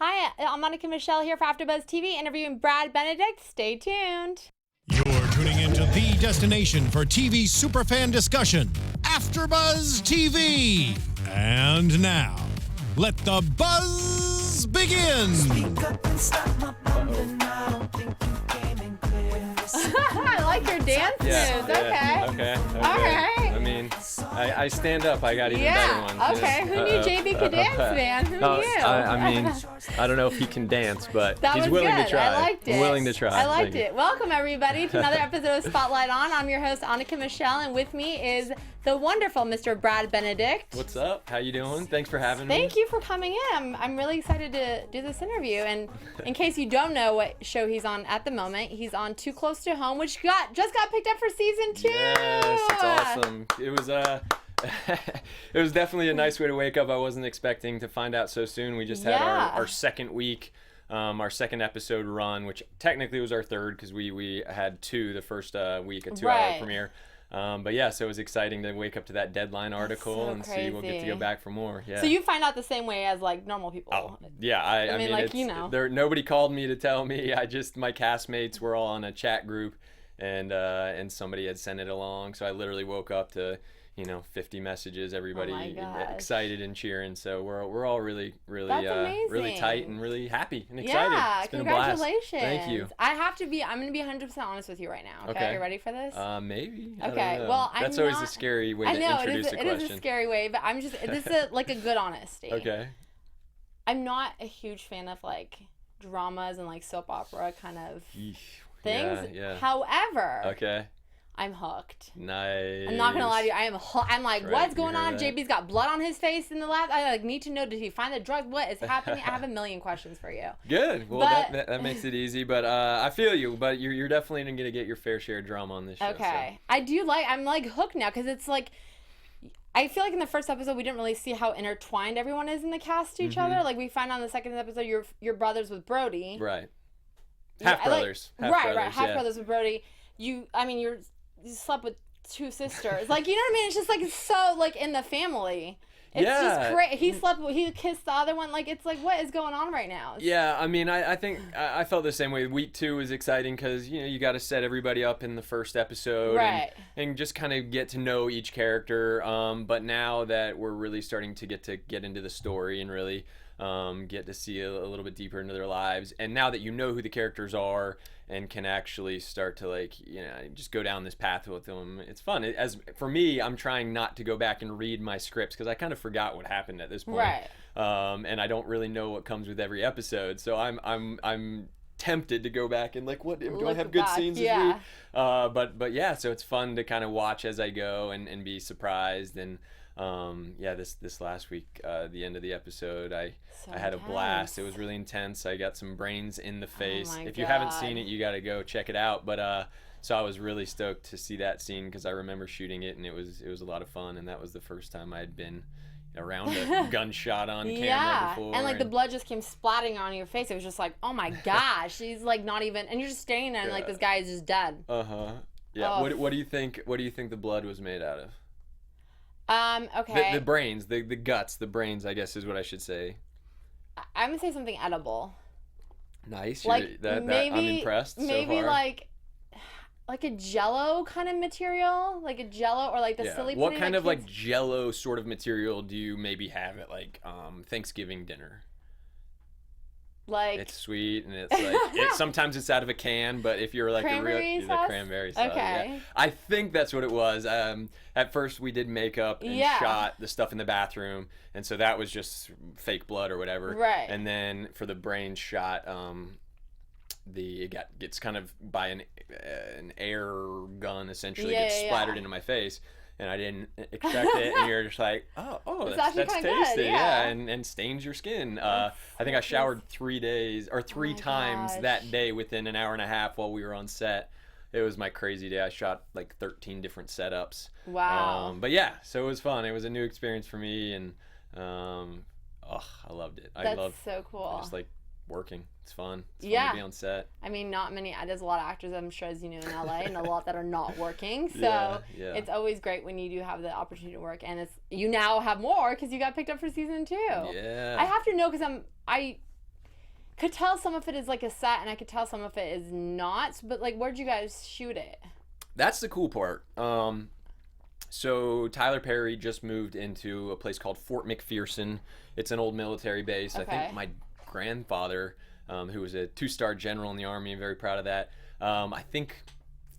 Hi, I'm Annika Michelle here for AFTERBUZZ TV, interviewing Brad Benedict. Stay tuned. You're tuning into the destination for TV superfan discussion, AFTERBUZZ TV. And now, let the buzz begin. Speak up and stop my bumping. I don't think you came in clear. I like your dance moves. Okay. Okay. All right. I mean, I stand up. I got even better ones. Okay. Who knew JB could dance, man? Who knew? I mean, I don't know if he can dance, but That he's was willing good. to try. I liked it. Willing to try. I liked it. Welcome, everybody, to another episode of Spotlight On. I'm your host, Annika Michelle, and with me is the wonderful Mr. Brad Benedict. What's up? How you doing? Thanks for having me. Thank you for coming in. I'm really excited to do this interview. And in case you don't know what show he's on at the moment, he's on Too Close to Home, which just got picked up for season 2. Yes, it's awesome. It was it was definitely a nice way to wake up. I wasn't expecting to find out so soon. We just had our second week, our second episode run, which technically was our third because we had 2 the first week, a 2-hour premiere. But yeah, so it was exciting to wake up to that deadline article and see we'll get to go back for more. Yeah. So you find out the same way as like normal people. Oh, yeah. I mean like, you know. Nobody called me to tell me. My castmates were all on a chat group and somebody had sent it along. So I literally woke up to 50 messages, everybody excited and cheering. So we're all really tight and really happy and excited. Yeah, it's been congratulations. A blast. Thank you. I'm going to be 100% honest with you right now. Okay. Are you ready for this? Maybe. Okay. Well, that's always a scary way to introduce a question. It is a scary way, but this is like a good honesty. Okay. I'm not a huge fan of like dramas and like soap opera kind of things. Yeah. However, okay. I'm hooked. Nice. I'm not gonna lie to you. I'm like, what's going on? JB's got blood on his face in the lab. I need to know. Did he find the drug? What is happening? I have a million questions for you. Good. Well, that makes it easy. But I feel you. But you're definitely gonna get your fair share of drama on this show. Okay. So. I'm like hooked now because it's like, I feel like in the first episode we didn't really see how intertwined everyone is in the cast to each other. Like we find out in the second episode you're brothers with Brody. Right. Half brothers. Half brothers with Brody. You slept with 2 sisters. Like, you know what I mean? It's just like, it's so like in the family. It's just great. He kissed the other one. Like, it's like, what is going on right now? Yeah, I mean, I think I felt the same way. Week 2 was exciting because, you got to set everybody up in the first episode. Right. And just kind of get to know each character. But now that we're really starting to get into the story and really get to see a little bit deeper into their lives. And now that you know who the characters are and can actually start to just go down this path with them, it's fun. As for me, I'm trying not to go back and read my scripts because I kind of forgot what happened at this point. Right. And I don't really know what comes with every episode, so I'm tempted to go back and do I have good scenes this week? But yeah, so it's fun to kind of watch as I go and be surprised. And this last week, the end of the episode, I had a blast. It was really intense. I got some brains in the face. If you haven't seen it, you got to go check it out. But so I was really stoked to see that scene because I remember shooting it and it was a lot of fun. And that was the first time I had been around a gunshot on camera before. And the blood just came splatting on your face. It was just like, oh my gosh, he's like not even, and you're just staring there and like this guy is just dead. Yeah. Oh. What do you think? What do you think the blood was made out of? Okay. The brains, the guts, the brains, I guess is what I should say. I'm gonna say something edible. Nice. Like maybe, I'm impressed so maybe far. like a Jello kind of material, like a Jello or like the silly. What kind of like Jello sort of material do you maybe have at Thanksgiving dinner? Like it's sweet and it's like sometimes it's out of a can, but if you're like cranberry sauce, okay. Yeah. I think that's what it was. At first we did makeup and shot the stuff in the bathroom, and so that was just fake blood or whatever. Right. And then for the brain shot, it gets kind of by an air gun essentially gets splattered into my face. And I didn't expect it, and you're just like, oh, that's tasty, good, yeah. and stains your skin. I think I showered 3 times that day within an hour and a half while we were on set. It was my crazy day. I shot like 13 different setups. Wow. But yeah, so it was fun. It was a new experience for me, and I loved it. That's so cool. I just like working. It's fun. It's fun to be on set. I mean, there's a lot of actors, I'm sure, as you know, in LA, and a lot that are not working. So it's always great when you do have the opportunity to work, and you now have more because you got picked up for season 2. Yeah. I have to know because could tell some of it is like a set, and I could tell some of it is not. But like, where'd you guys shoot it? That's the cool part. So Tyler Perry just moved into a place called Fort McPherson. It's an old military base. Okay. I think my grandfather, who was a 2-star general in the Army, I'm very proud of that. I think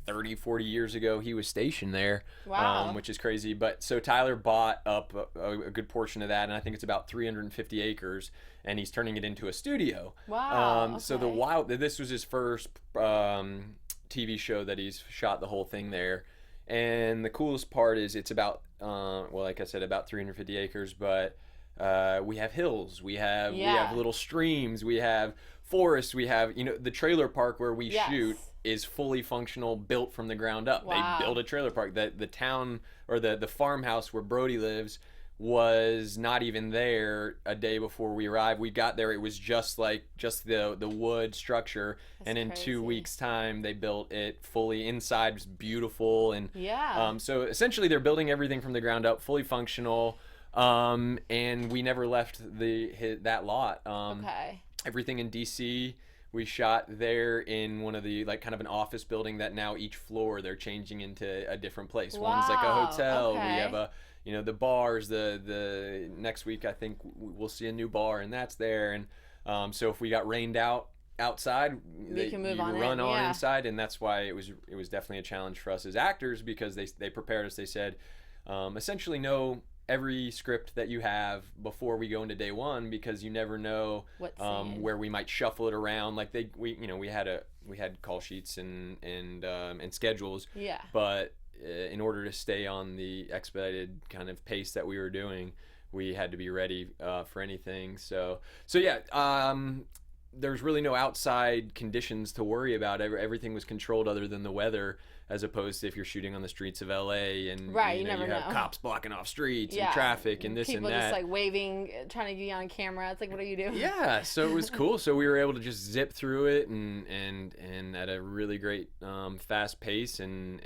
30, 40 years ago, he was stationed there, Wow. Which is crazy. But so Tyler bought up a good portion of that, and I think it's about 350 acres, and he's turning it into a studio. Wow. So okay. this was his first TV show that he's shot the whole thing there. And the coolest part is it's about, well, like I said, about 350 acres, but we have hills, we have little streams, we have forests, we have, the trailer park where we shoot is fully functional, built from the ground up. Wow. They built a trailer park. The town, or the farmhouse where Brody lives, was not even there a day before we arrived. We got there, it was just the wood structure. That's and in crazy. 2 weeks time they built it fully inside. It was beautiful. And yeah. So essentially they're building everything from the ground up, fully functional. And we never left that lot. Okay. Everything in DC we shot there in one of the, like, kind of an office building that now each floor they're changing into a different place. Wow. One's like a hotel. Okay. We have the bars. The next week I think we'll see a new bar, and that's there. And so if we got rained outside, you can move you on run in, on yeah. inside, and that's why it was definitely a challenge for us as actors, because they prepared us. They said essentially know every script that you have before we go into day one, because you never know where we might shuffle it around. Like we had call sheets and schedules. Yeah. But in order to stay on the expedited kind of pace that we were doing, we had to be ready for anything. So yeah. There's really no outside conditions to worry about. Everything was controlled other than the weather, as opposed to if you're shooting on the streets of LA and right, you never have know. Cops blocking off streets Yeah. and traffic and this People and that. just like waving, trying to get you on camera. It's like, what are you doing? Yeah, so it was cool. So we were able to just zip through it and at a really great fast pace and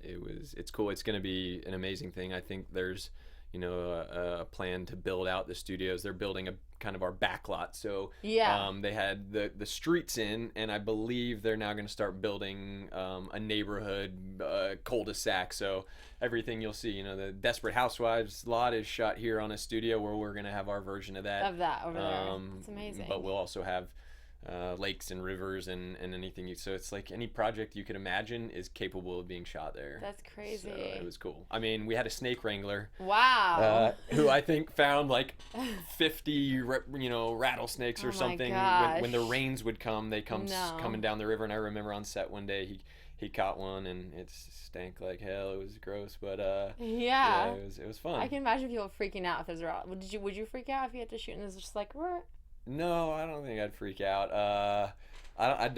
it's cool. It's going to be an amazing thing. I think there's a plan to build out the studios. They're building a kind of our backlot. So yeah. They had the streets in, and I believe they're now going to start building a neighborhood cul-de-sac. So everything you'll see, the Desperate Housewives lot is shot here on a studio, where we're going to have our version of that. Of that over there. It's amazing. But we'll also have lakes and rivers and anything. So it's like any project you could imagine is capable of being shot there. That's crazy. So it was cool. I mean, we had a snake wrangler. Wow. Who I think found like 50, rattlesnakes or something. When the rains would come, they come coming down the river. And I remember on set one day he caught one, and it stank like hell. It was gross, but yeah, it was fun. I can imagine people freaking out if there's a would you freak out if you had to shoot and it's just like No, I don't think I'd freak out. I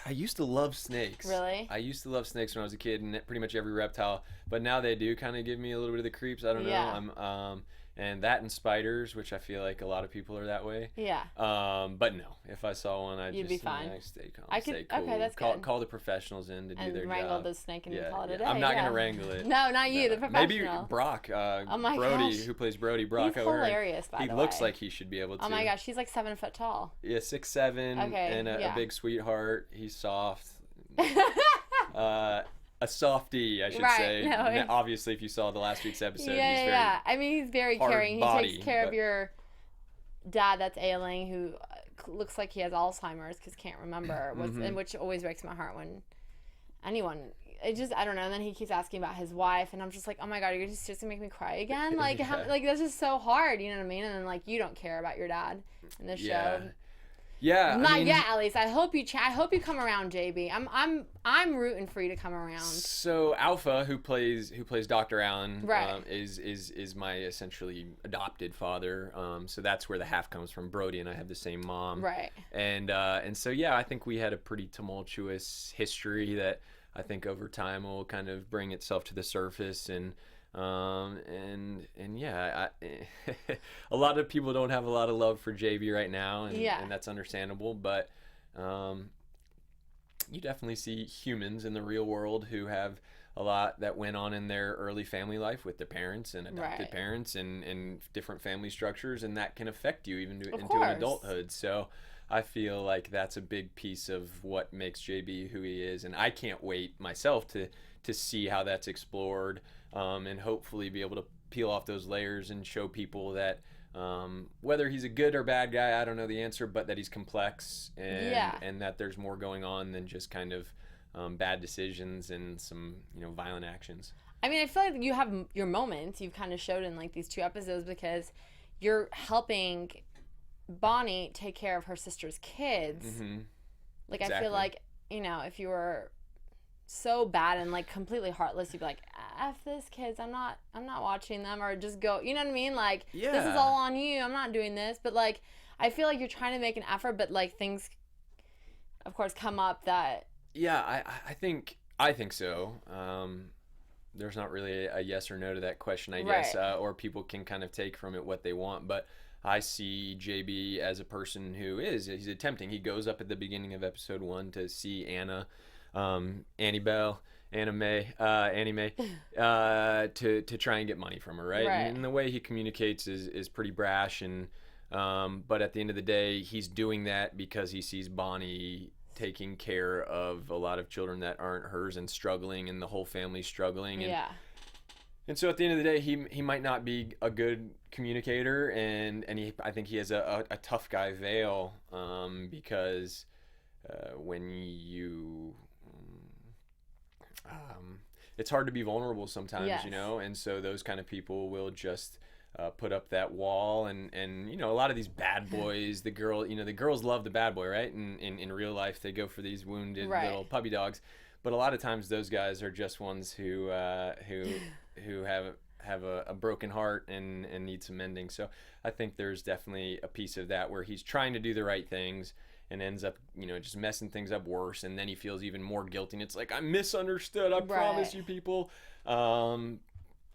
used to love snakes. Really? I used to love snakes when I was a kid, and pretty much every reptile. But now they do kind of give me a little bit of the creeps. I don't know. Yeah. And that and spiders, which I feel like a lot of people are that way. Yeah. But no, if I saw one, I'd You'd be fine. Stay calm. Stay cool. Okay, that's good. Call the professionals in to do their job. And wrangle the snake and call it a day. I'm not gonna wrangle it. No, not you, the professional. Maybe Brock. Oh my Brody, gosh. who plays Brody. Brock. He's hilarious, by the way. He looks like he should be able to. Oh my gosh, he's like 7 foot tall. Yeah, 6'7", and a big sweetheart. He's soft. A softie, I should say. No, obviously, if you saw the last week's episode, he's very I mean, he's very caring. He takes care of your dad that's ailing, who looks like he has Alzheimer's because can't remember, and which always breaks my heart when anyone. It just, I don't know. And then he keeps asking about his wife, and I'm just like, oh my god, you're just gonna make me cry again. Like, like that's just so hard. You know what I mean? And then like you don't care about your dad in this show. Yeah, not yet, at least. I hope you come around, JB. I'm rooting for you to come around. So Alpha, who plays Dr. Allen, right. is my essentially adopted father. So that's where the half comes from. Brody and I have the same mom. Right. And so yeah, I think we had a pretty tumultuous history that I think over time will kind of bring itself to the surface. And yeah, a lot of people don't have a lot of love for JB right now, and that's understandable, but you definitely see humans in the real world who have a lot that went on in their early family life with their parents and adopted parents and different family structures, and that can affect you even into an adulthood. So I feel like that's a big piece of what makes JB who he is, and I can't wait myself to see how that's explored, and hopefully be able to peel off those layers and show people that whether he's a good or bad guy, I don't know the answer, but that he's complex and that there's more going on than just kind of bad decisions and some violent actions. I mean, I feel like you have your moments you've kind of showed in like these 2 episodes, because you're helping Bonnie take care of her sister's kids. Like exactly. I feel like if you were so bad and like completely heartless, you'd be like, F this kids, I'm not watching them, or just go, you know what I mean, like this is all on you, I'm not doing this. But like I feel like you're trying to make an effort, but like things of course come up that I think so. There's not really a yes or no to that question, I guess, or people can kind of take from it what they want, but I see JB as a person he's attempting. He goes up at the beginning of episode 1 to see Anna, Annie Mae, to try and get money from her, right? And the way he communicates is pretty brash, and but at the end of the day, he's doing that because he sees Bonnie taking care of a lot of children that aren't hers and struggling, and the whole family struggling. And so at the end of the day, he might not be a good communicator, and I think he has a tough guy veil, because when you it's hard to be vulnerable sometimes, and so those kind of people will just put up that wall, and a lot of these bad boys, the girls love the bad boy, right? In real life, they go for these wounded little puppy dogs, but a lot of times those guys are just ones who have a broken heart and need some mending. So I think there's definitely a piece of that where he's trying to do the right things and ends up just messing things up worse, and then he feels even more guilty, and it's like, I'm misunderstood, I promise you people,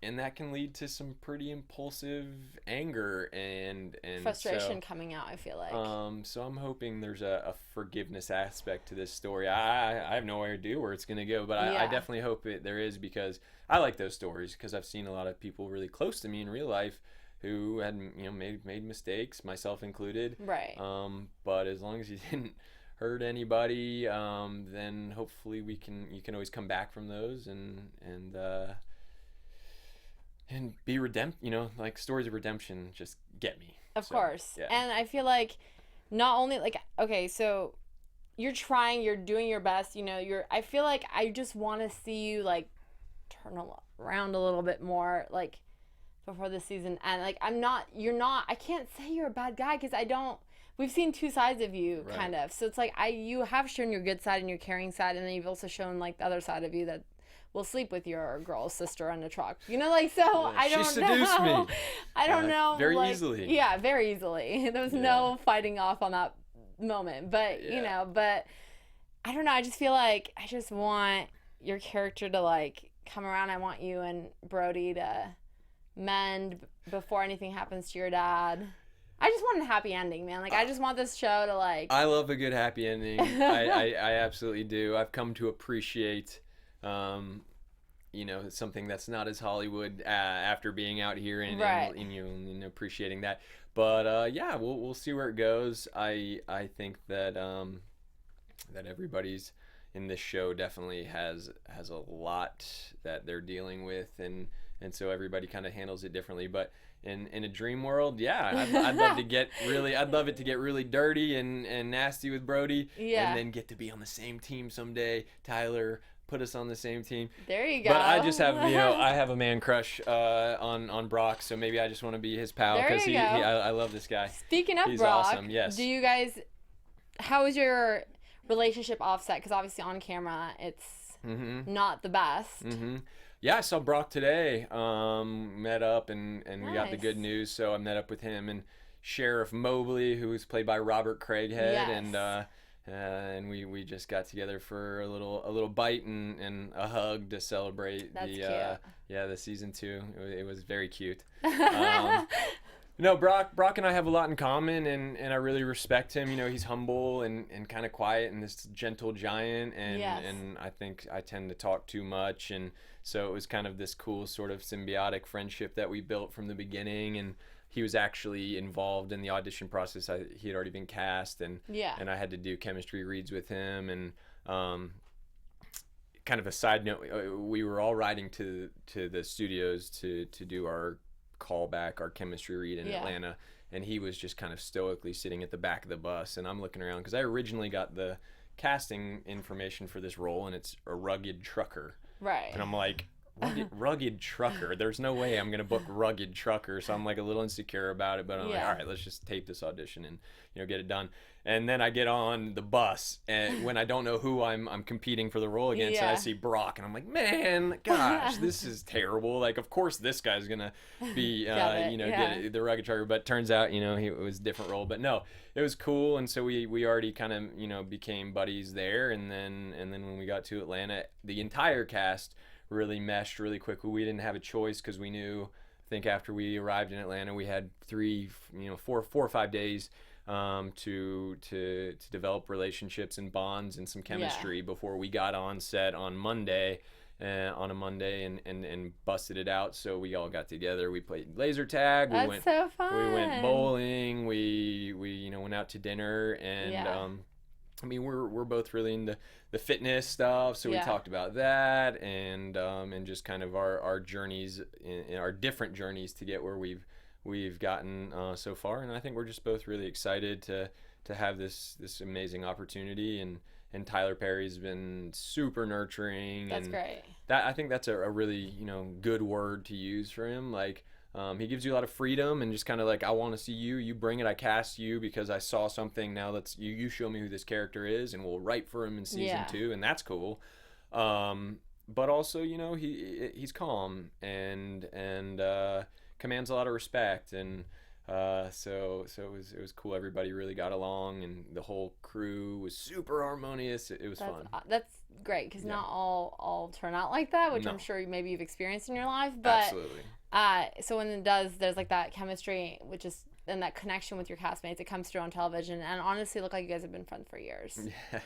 and that can lead to some pretty impulsive anger and frustration coming out, I feel like. So I'm hoping there's a forgiveness aspect to this story. I have no idea where it's going to go, but I definitely hope there is, because I like those stories, because I've seen a lot of people really close to me in real life who had made mistakes, myself included. But as long as you didn't hurt anybody, then hopefully you can always come back from those and be like stories of redemption just get me. Of course. And I feel like not only like, okay, so you're trying, you're doing your best, I feel like I just want to see you like turn around a little bit more, like before the season. And like I can't say you're a bad guy, because we've seen 2 sides of you kind of. So it's like you have shown your good side and your caring side, and then you've also shown like the other side of you that will sleep with your girl's sister in a truck. Like, so I don't know. She seduced me. I don't know. Very easily. Yeah, very easily. There was no fighting off on that moment. But, but I don't know. I just feel like I just want your character to like come around. I want you and Brody to mend before anything happens to your dad. I just want a happy ending, man. Like, I just want this show to like... I love a good happy ending. I absolutely do. I've come to appreciate... something that's not as Hollywood after being out here and appreciating that. But we'll see where it goes. I think that that everybody's in this show definitely has a lot that they're dealing with, and so everybody kind of handles it differently. But in a dream world, I'd love it to get really dirty and nasty with Brody, and then get to be on the same team someday. Tyler, put us on the same team. There you go. But I just have, I have a man crush on Brock, so maybe I just want to be his pal, because I love this guy. Speaking of He's Brock, awesome. Yes. Do you guys, how is your relationship offset? Because obviously on camera, it's not the best. Yeah, I saw Brock today. Met up and we got the good news. So I met up with him and Sheriff Mobley, who was played by Robert Craighead, and we just got together for a little bite and a hug to celebrate the season 2. It was very cute. No, Brock and I have a lot in common, and I really respect him. You know, he's humble and kind of quiet and this gentle giant, and I think I tend to talk too much, and so it was kind of this cool sort of symbiotic friendship that we built from the beginning. And he was actually involved in the audition process. He had already been cast, and I had to do chemistry reads with him. And kind of a side note, we were all riding to the studios to do our callback, our chemistry read in Atlanta, and he was just kind of stoically sitting at the back of the bus, and I'm looking around because I originally got the casting information for this role, and it's a rugged trucker, right? And I'm like, rugged trucker, there's no way I'm gonna book rugged trucker, so I'm like a little insecure about it, but I'm like, all right, let's just tape this audition and get it done. And then I get on the bus, and when I don't know who I'm competing for the role against, and I see Brock, and I'm like, man, gosh, this is terrible. Like, of course this guy's gonna be get the rugged trucker, but turns out it was a different role. But no, it was cool, and so we already kind of became buddies there, and then when we got to Atlanta, the entire cast really meshed really quickly. We didn't have a choice because we knew, I think after we arrived in Atlanta, we had 4 or 5 days to develop relationships and bonds and some chemistry before we got on set on Monday, and busted it out. So we all got together. We played laser tag. That's so fun. We went bowling. We went out to dinner, and I mean, we're both really into the fitness stuff, so we talked about that, and just kind of our journeys, in our different journeys to get where we've gotten so far. And I think we're just both really excited to have this amazing opportunity. And Tyler Perry's been super nurturing. That's and great. I think that's a really good word to use for him. Like, he gives you a lot of freedom, and just kind of like, I want to see you bring it, I cast you because I saw something. Now let's you show me who this character is, and we'll write for him in season 2, and that's cool. But also, he's calm and commands a lot of respect, and so it was cool. Everybody really got along, and the whole crew was super harmonious. It was fun. That's great, because not all turn out like that, which I'm sure maybe you've experienced in your life. But absolutely. So when it does, there's like that chemistry, which is, and that connection with your castmates, it comes through on television. And honestly, look like you guys have been friends for years.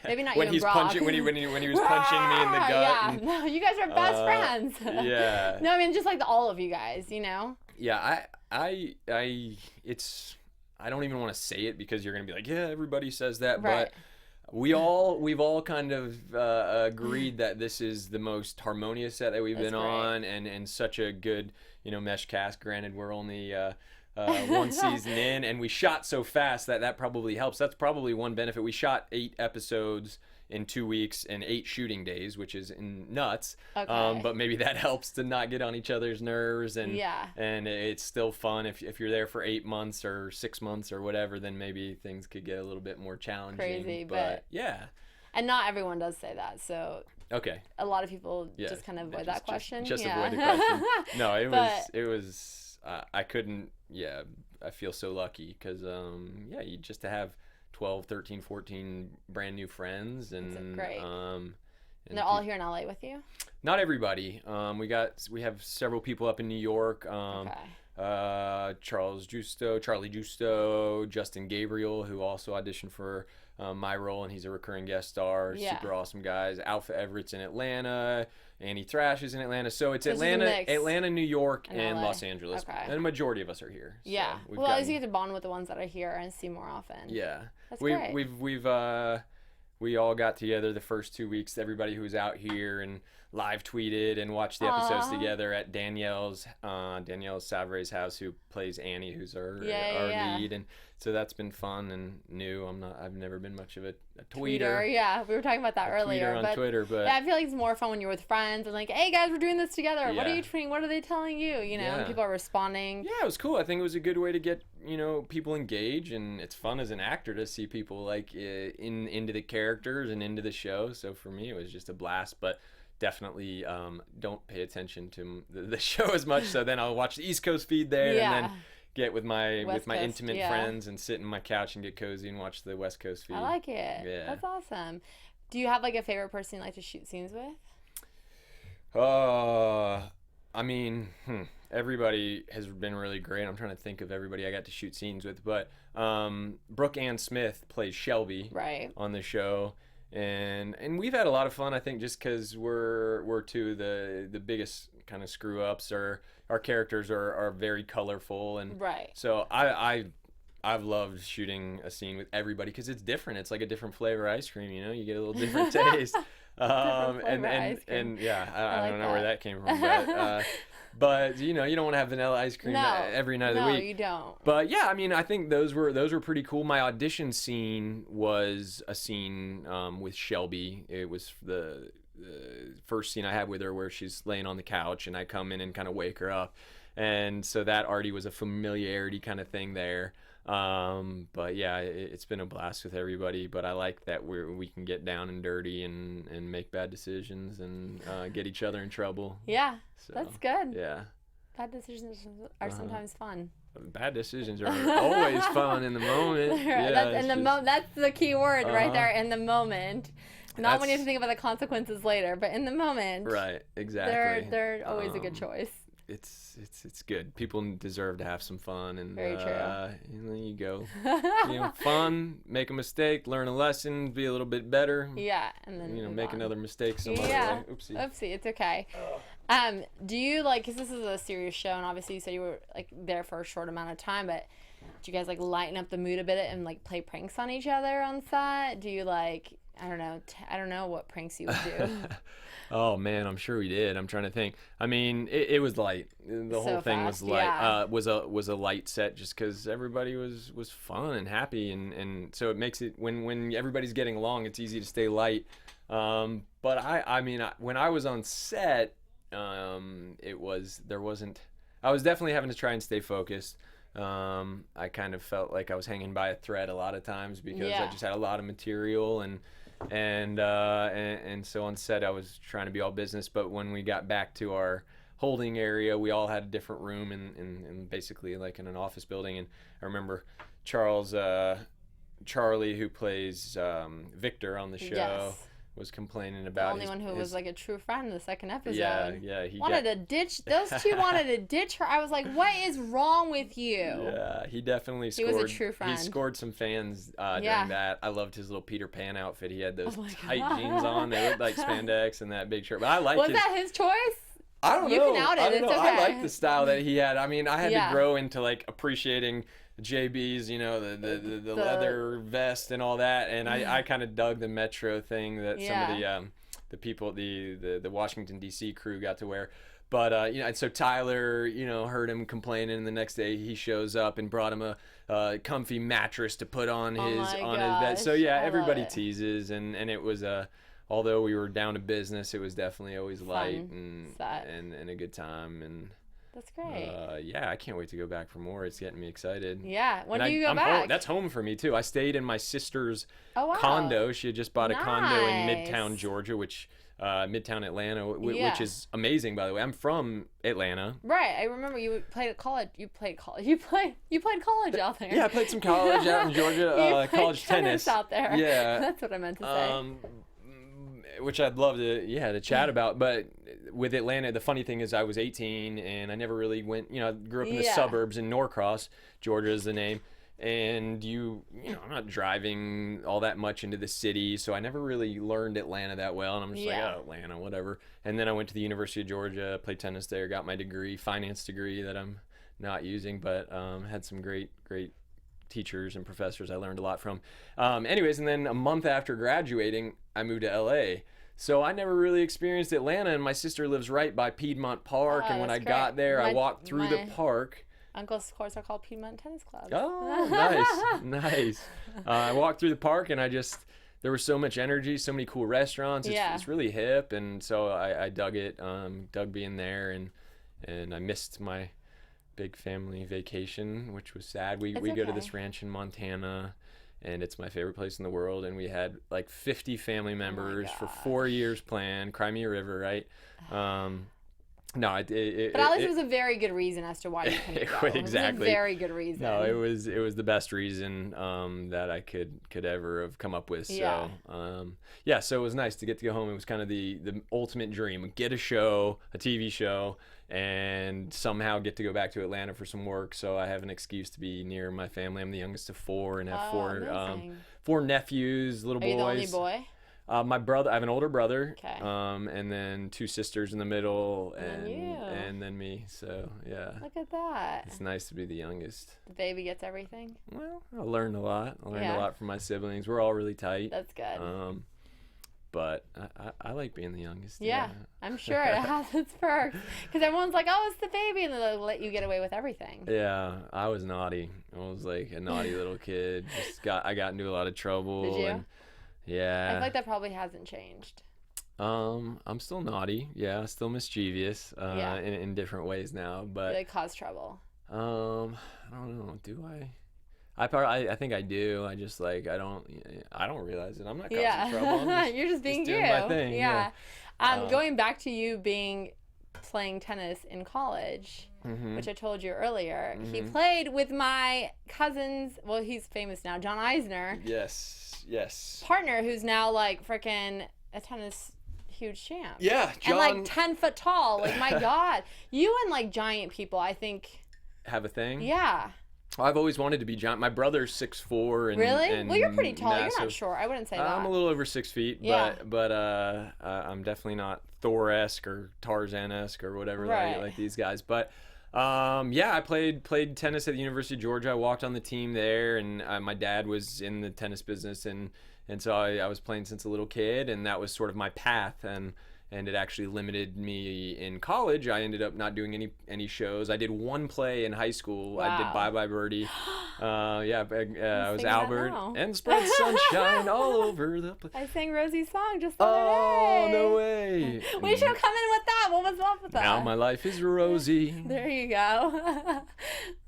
Maybe not when you and he's Brock. punching when he was punching me in the gut. No, you guys are best friends. No, I mean, just like all of you guys, Yeah, I don't even want to say it because you're gonna be like, yeah, everybody says that, but we've all kind of agreed that this is the most harmonious set that we've been on, and such a good mesh cast. Granted, we're only one season in, and we shot so fast that probably helps. That's probably one benefit. We shot 8 episodes in 2 weeks and 8 shooting days, which is nuts. But maybe that helps to not get on each other's nerves, and it's still fun. If you're there for 8 months or 6 months or whatever, then maybe things could get a little bit more challenging. Crazy, but yeah. And not everyone does say that, so a lot of people just kind of avoid that question. Just avoid the question. No, it was I couldn't. Yeah, I feel so lucky because you just to have 12, 13, 14 brand new friends, and great. And they're all here in LA with you? Not everybody. We have several people up in New York. Charlie Justo, Justin Gabriel, who also auditioned for my role, and he's a recurring guest star. Super awesome guys. Alpha Everett's in Atlanta. Annie Thrash is in Atlanta. So it's Atlanta, New York, and Los Angeles. And a majority of us are here. So well, at least you get to bond with the ones that are here and see more often. Yeah. That's great. We all got together the first 2 weeks, everybody who was out here, and live tweeted and watched the episodes together at Danielle Savre's house, who plays Annie, who's our lead, and so that's been fun and new. I've never been much of a tweeter. Yeah, we were talking about that earlier. On Twitter, but I feel like it's more fun when you're with friends and like, hey guys, we're doing this together. What are you tweeting? What are they telling you? And people are responding. Yeah, it was cool. I think it was a good way to get people engaged, and it's fun as an actor to see people like into the characters and into the show. So for me, it was just a blast. But definitely don't pay attention to the show as much. So then I'll watch the East Coast feed there, and then get with my intimate friends and sit in my couch and get cozy and watch the West Coast feed. I like it. Yeah. That's awesome. Do you have like a favorite person you like to shoot scenes with? I mean, everybody has been really great. I'm trying to think of everybody I got to shoot scenes with, but Brooke Ann Smith plays Shelby on the show, and we've had a lot of fun. I think just because we're two of the biggest kind of screw ups. Our characters are very colorful, and so I've loved shooting a scene with everybody because it's different. It's like a different flavor ice cream, you know. You get a little different taste. And yeah, I don't know where that came from, but you know, you don't want to have vanilla ice cream every night of the week. No, you don't. But yeah, I mean, I think those were pretty cool. My audition scene was a scene with Shelby. It was the first scene I had with her where she's laying on the couch and I come in and kind of wake her up, and so that already was a familiarity kind of thing there. But yeah, it's been a blast with everybody, but I like that we can get down and dirty and make bad decisions and get each other in trouble. Yeah, so, that's good. Yeah, bad decisions are sometimes fun. Bad decisions are always fun in the moment. Yeah, that's the key word right there, in the moment. Not when you have to think about the consequences later, but in the moment. Right, exactly. They're always a good choice. It's good. People deserve to have some fun, and very true. And then you go, you know, fun, make a mistake, learn a lesson, be a little bit better. Yeah, and then you know, make another mistake somewhere. Yeah, Oopsie, it's okay. Do you because this is a serious show, and obviously you said you were like there for a short amount of time, but do you guys like lighten up the mood a bit and like play pranks on each other on set? Do you like I don't know what pranks you would do. Oh man, I'm sure we did. I'm trying to think. I mean, it was light. The whole thing was light. Yeah. Was a light set just because everybody was fun and happy, and so it makes it when everybody's getting along, it's easy to stay light. But I mean, when I was on set, I was definitely having to try and stay focused. I kind of felt like I was hanging by a thread a lot of times because I just had a lot of material and so on set I was trying to be all business, but when we got back to our holding area, we all had a different room in basically like in an office building, and I remember Charlie, who plays Victor on the show, was complaining about the only one who was like a true friend in the second episode. Yeah, he wanted to ditch those two. Wanted to ditch her. I was like, what is wrong with you? Yeah, he definitely scored. He was a true friend. He scored some fans during that. I loved his little Peter Pan outfit. He had those tight jeans on. They looked like spandex and that big shirt. But I liked Was that his choice? I don't know. You can out it. It's okay. I like the style that he had. I mean, I had to grow into like appreciating JB's, you know, the leather vest and all that, and I kind of dug the Metro thing that some of the people, the Washington D.C. crew got to wear. But you know, and so Tyler, you know, heard him complaining, and the next day he shows up and brought him a comfy mattress to put on his bed. So yeah, everybody teases, and it was although we were down to business, it was definitely always light and a good time. And that's great. Yeah, I can't wait to go back for more. It's getting me excited. Yeah, when do you go back? That's home for me too. I stayed in my sister's condo. She had just bought a condo in Midtown Georgia, which Midtown Atlanta, which is amazing, by the way. I'm from Atlanta. Right. I remember you played at college. You played college out there. Yeah, I played some college out in Georgia. College tennis out there. Yeah, that's what I meant to say. Which I'd love to chat about, but with Atlanta, the funny thing is I was 18 and I never really went, you know, I grew up in the suburbs in Norcross, Georgia is the name, and you know, I'm not driving all that much into the city, so I never really learned Atlanta that well, and I'm just like, oh, Atlanta, whatever. And then I went to the University of Georgia, played tennis there, got my degree, finance degree that I'm not using, but had some great teachers and professors I learned a lot from. Anyways, and then a month after graduating, I moved to LA. So I never really experienced Atlanta, and my sister lives right by Piedmont Park, and when I got there, I walked through the park. Uncle's courts are called Piedmont Tennis Club. Oh, nice. I walked through the park, and there was so much energy, so many cool restaurants. It's really hip, and so I dug it, dug being there, and I missed my big family vacation, which was sad. We go to this ranch in Montana, and it's my favorite place in the world, and we had like 50 family members for 4 years planned. Crimea River, right? But at least it was a very good reason as to why you couldn't go. Exactly. It was a very good reason. No, it was the best reason that I could ever have come up with. So so it was nice to get to go home. It was kind of the ultimate dream. Get a show, a TV show, and somehow get to go back to Atlanta for some work. So I have an excuse to be near my family. I'm the youngest of 4 and have four nephews, little boys. Are you the only boy? My brother, I have an older brother, Okay. and then 2 sisters in the middle, And you. and then me. So yeah, Look at that. it's nice to be the youngest. The baby gets everything. Well, I learned a lot. I learned Yeah. a lot from my siblings. We're all really tight. That's good. But I like being the youngest. Yeah, I'm sure it has its perks. Because everyone's like, oh, it's the baby, and they'll let you get away with everything. Yeah, I was naughty. I was like a naughty little kid. I got into a lot of trouble. Did you? And, yeah. I feel like that probably hasn't changed. I'm still naughty. Yeah, still mischievous. Yeah. In different ways now. But They cause trouble. I don't know. Do I? I think I do. I just I don't realize it. I'm not causing trouble. You're just being doing you. my thing. Yeah. Going back to you playing tennis in college, which I told you earlier, he played with my cousin's. Well, he's famous now, John Eisner. Yes. Partner, who's now like freaking a tennis huge champ. Yeah, John. And like 10 foot tall. Like my God, you and like giant people, I think. Have a thing. Yeah. I've always wanted to be giant. My brother's 6'4". Really? And well, you're pretty tall. massive. You're not short. I wouldn't say that. I'm a little over 6 feet, Yeah. but I'm definitely not Thor-esque or Tarzan-esque or whatever like these guys. But yeah, I played tennis at the University of Georgia. I walked on the team there, and my dad was in the tennis business, and so I was playing since a little kid, and that was sort of my path, and it actually limited me in college. I ended up not doing any shows. I did one play in high school. Wow. I did Bye Bye Birdie. I was singing Albert that now. and spread sunshine all over the place. I sang Rosie's song just the other day. Oh, no way. We should have come in with that. What was up with that? Now my life is rosy. There you go.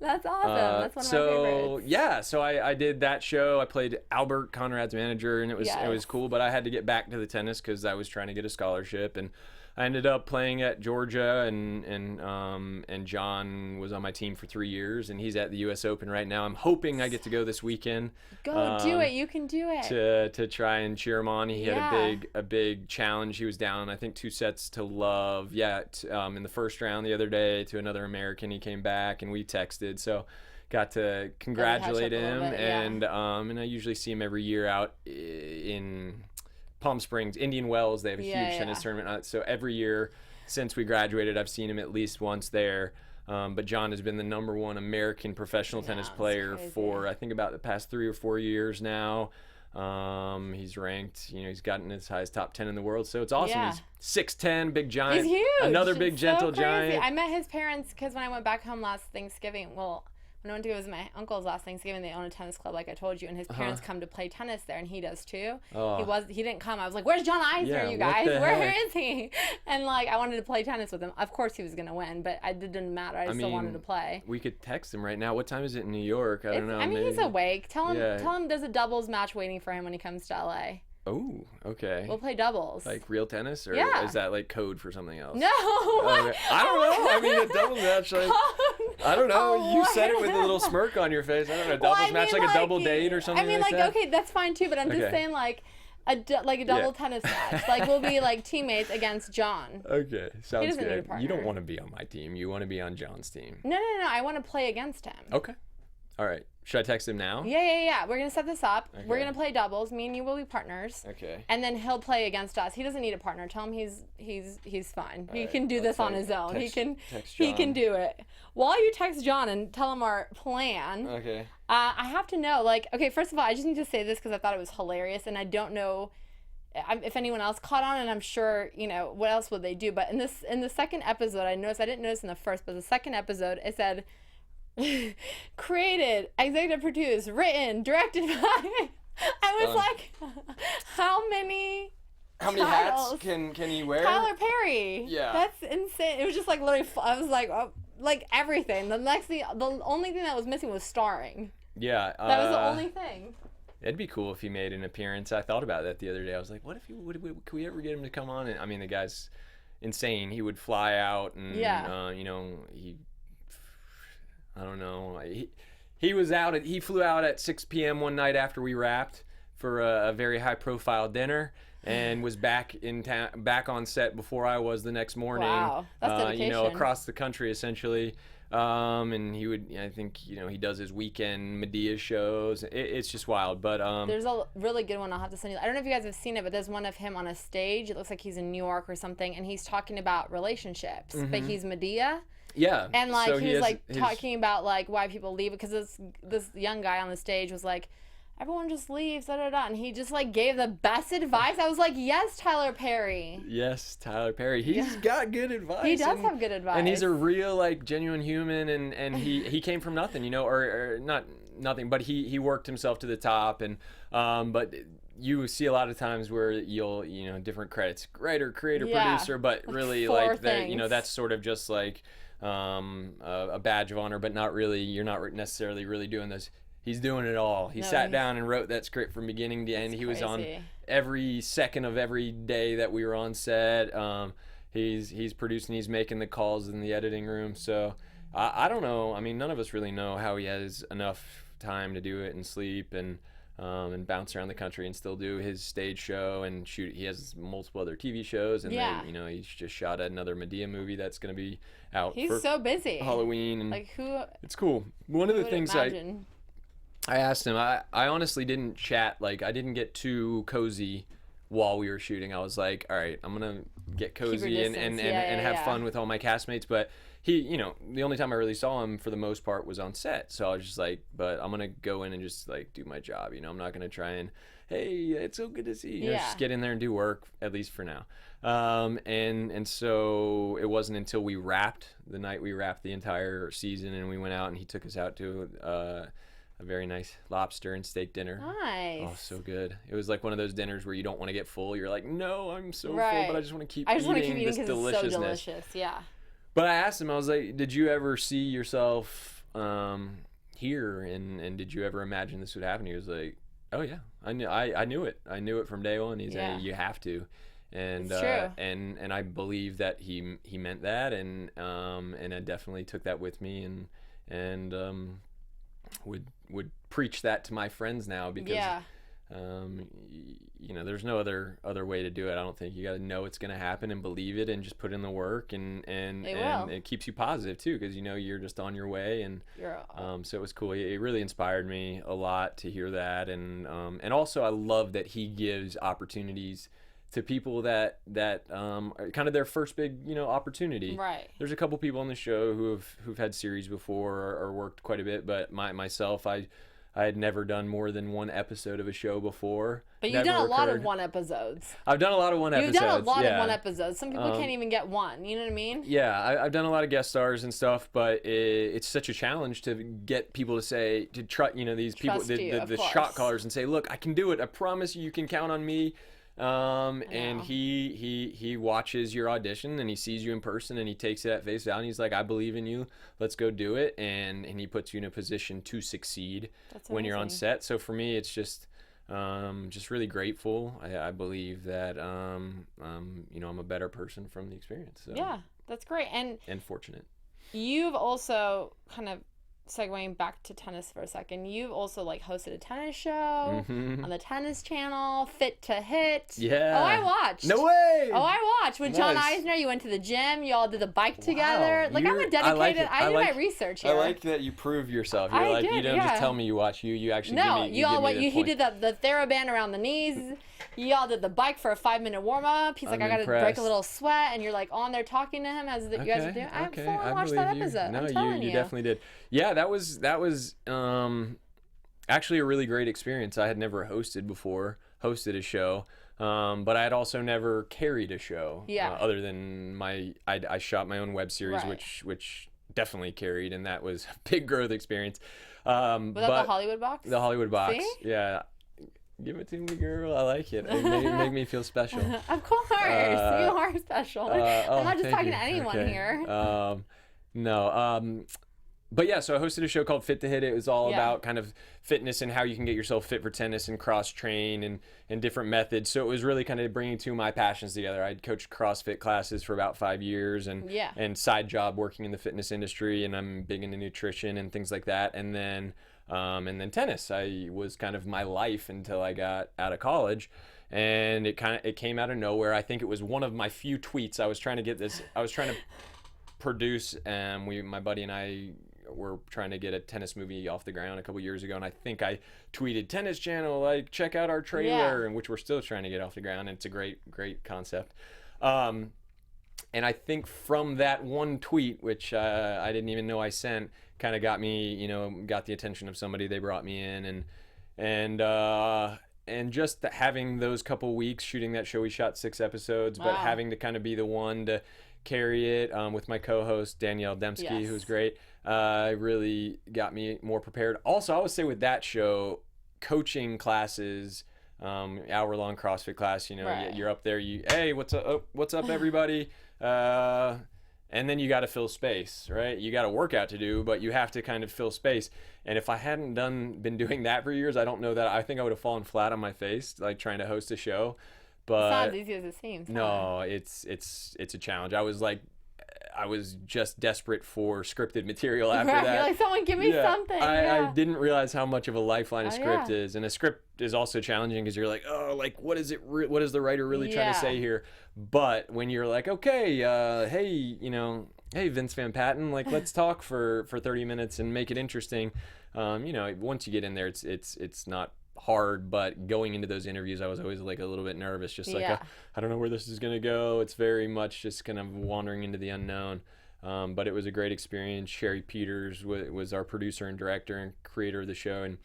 That's awesome. That's one of my favorites. Yeah, so I did that show. I played Albert, Conrad's manager, and it was Yes. cool. But I had to get back to the tennis because I was trying to get a scholarship, and I ended up playing at Georgia, and John was on my team for 3 years, and he's at the U.S. Open right now. I'm hoping I get to go this weekend. Go do it. You can do it. To try and cheer him on. He had a big challenge. He was down, I think, 2 sets to love. In the first round the other day to another American. He came back, and we texted. So got to congratulate him, and I usually see him every year out in Palm Springs, Indian Wells. They have a huge tennis tournament. So every year since we graduated, I've seen him at least once there. But John has been the #1 American professional tennis player for, I think, about the past 3 or 4 years now. He's ranked, he's gotten as high as top 10 in the world. So it's awesome. Yeah. He's 6'10", big giant. He's huge. Another big, It's gentle so crazy. giant. I met his parents because when I went back home last Thanksgiving, when I went to go visit my uncle's last Thanksgiving, they own a tennis club, like I told you, and his parents come to play tennis there, and he does too. He didn't come. I was like, "Where's John Eisner, you guys? Where is he?" And like, I wanted to play tennis with him. Of course, he was gonna win, but it didn't matter. I still wanted to play. We could text him right now. What time is it in New York? I don't know. He's awake. Tell him there's a doubles match waiting for him when he comes to LA. Oh, okay. We'll play doubles. Like real tennis, or is that like code for something else? No. Okay. I don't know. I mean, a doubles match, like I don't know. You said it with a little smirk on your face. I don't know. Doubles match, like a double date or something. That? Okay, that's fine too. But I'm just saying, like a double tennis match. Like we'll be like teammates against John. Okay, sounds doesn't need a good. partner. You don't want to be on my team. You want to be on John's team. No. I want to play against him. Okay. All right. Should I text him now? Yeah. We're gonna set this up. Okay. We're gonna play doubles. Me and you will be partners. Okay. And then he'll play against us. He doesn't need a partner. Tell him he's fine. He can do this on his own. He can do it. While you text John and tell him our plan. Okay. I have to know, okay, first of all, I just need to say this because I thought it was hilarious, and I don't know if anyone else caught on, and I'm sure, what else would they do. But in the second episode, I didn't notice in the first, but the second episode, it said, created, executive produced, written, directed by. I was like, how many hats can he wear? Tyler Perry. Yeah. That's insane. It was just like literally, I was like, like everything. The only thing that was missing was starring. Yeah. That was the only thing. It'd be cool if he made an appearance. I thought about that the other day. I was like, what if could we ever get him to come on? And I mean, the guy's insane. He would fly out and, I don't know. He flew out at 6 p.m. one night after we wrapped for a very high profile dinner. and was back in town, back on set before I was the next morning. Wow, that's dedication. You know, across the country essentially. And he would, I think, you know, he does his weekend Medea shows. It's just wild. But there's a really good one I'll have to send you. I don't know if you guys have seen it, but there's one of him on a stage. It looks like he's in New York or something, and he's talking about relationships. But he's Medea. Yeah. And like so he was like talking about like why people leave, because this young guy on the stage was like, everyone just leaves, da da da, and he just like gave the best advice. I was like, yes, Tyler Perry. Yes, Tyler Perry. He's got good advice. He does have good advice. And he's a real like genuine human, and he came from nothing, you know, or not nothing, but he worked himself to the top, and but you see a lot of times where you'll, you know, different credits, writer, creator, producer, but really like that, you know, that's sort of just like a badge of honor, but not really. You're not necessarily really doing this. He's doing it all. He sat down and wrote that script from beginning to end. He was on every second of every day that we were on set. He's producing. He's making the calls in the editing room. So I don't know. I mean, none of us really know how he has enough time to do it and sleep and bounce around the country and still do his stage show and shoot. He has multiple other TV shows, and you know, he's just shot another Medea movie that's going to be out. He's so busy. Halloween, and like who? It's cool. One of the things I asked him, I honestly didn't chat, like I didn't get too cozy while we were shooting. I was like, all right, I'm gonna get cozy and have fun with all my castmates. But he, you know, the only time I really saw him for the most part was on set. So I was just like, but I'm gonna go in and just like do my job. You know, I'm not gonna try and, hey, it's so good to see you. You know, just get in there and do work, at least for now. And so it wasn't until we wrapped, the night we wrapped the entire season, and we went out and he took us out to a very nice lobster and steak dinner. Nice. Oh, so good. It was like one of those dinners where you don't want to get full. You're like, no, I'm so full, but I just want to keep eating this deliciousness. It's so delicious, yeah. But I asked him, I was like, did you ever see yourself here, and did you ever imagine this would happen? He was like, oh yeah, I knew it. I knew it from day one. He's like, you have to. And it's true. And I believe that he meant that, and I definitely took that with me, and would preach that to my friends now, because you know, there's no other way to do it. I don't think. You got to know it's going to happen and believe it and just put in the work, and it keeps you positive too, because you know you're just on your way, and so it was cool. It really inspired me a lot to hear that, and also I love that he gives opportunities to people that are kind of their first big, you know, opportunity. Right. There's a couple people on the show who've had series before or worked quite a bit, but myself, I had never done more than one episode of a show before. But you've done a lot of one episodes. I've done a lot of one episodes. You've done a lot of one episodes. Some people can't even get one. You know what I mean? Yeah, I've done a lot of guest stars and stuff, but it's such a challenge to get people to try, you know, these people, the shot callers, and say, look, I can do it. I promise you can count on me. And he watches your audition, and he sees you in person, and he takes it at face value, and he's like, I believe in you, let's go do it, and he puts you in a position to succeed when you're on set. So for me, it's just really grateful. I believe that you know, I'm a better person from the experience. So. Yeah, that's great. And fortunate. You've also kind of segueing back to tennis for a second, you've also like hosted a tennis show on the tennis channel, Fit to Hit. Yeah. Oh, I watched. No way. Oh, I watched with John Eisner. You went to the gym. You all did the bike together. Like, I'm a dedicated. I do my research here. I like that you prove yourself. You're like, you don't just tell me you watch. You actually give me. No, he did the TheraBand around the knees. Y'all did the bike for a 5-minute warm up. He's like, I gotta break a little sweat, and you're like on there talking to him as you guys are doing. I fully watched that episode. No, I'm telling you definitely did. Yeah, that was actually a really great experience. I had never hosted a show, but I had also never carried a show. Other than I shot my own web series, which definitely carried, and that was a big growth experience. Was that the Hollywood box? The Hollywood box. See? Yeah. Give it to me, girl. I like it. It make me feel special. Of course. You are special. I'm not just talking to anyone here. No. But yeah, so I hosted a show called Fit to Hit. It was all about kind of fitness and how you can get yourself fit for tennis and cross-train and different methods. So it was really kind of bringing two of my passions together. I'd coached CrossFit classes for about 5 years and side job working in the fitness industry, and I'm big into nutrition and things like that. And then tennis. I was kind of my life until I got out of college. and it came out of nowhere. I think it was one of my few tweets. I was trying to produce, my buddy and I were trying to get a tennis movie off the ground a couple years ago, and I think I tweeted, Tennis Channel, like, check out our trailer, and which we're still trying to get off the ground, and it's a great concept. And I think from that one tweet, which I didn't even know I sent, kind of got me, got the attention of somebody. They brought me in, and just having those couple weeks shooting that show, we shot 6 episodes, but having to kind of be the one to carry it with my co-host Danielle Dembski, who's great, really got me more prepared. Also, I would say with that show, coaching classes, hour-long CrossFit class, you're up there, hey, what's up everybody, and then you got to fill space, right? You got a workout to do, but you have to kind of fill space. And if I hadn't been doing that for years, I don't know that I think I would have fallen flat on my face, like trying to host a show. But it's not as easy as it seems. No, it's a challenge. I was just desperate for scripted material after that. You're like, someone give me something. I didn't realize how much of a lifeline a script is, and a script is also challenging because you're like, oh, like what is the writer really trying to say here? But when you're like, okay, hey Vince Van Patten, like let's talk for 30 minutes and make it interesting. Once you get in there, it's not hard, but going into those interviews, I was always like a little bit nervous, just like I don't know where this is gonna go. It's very much just kind of wandering into the unknown, but it was a great experience. Sherry Peters was our producer and director and creator of the show, and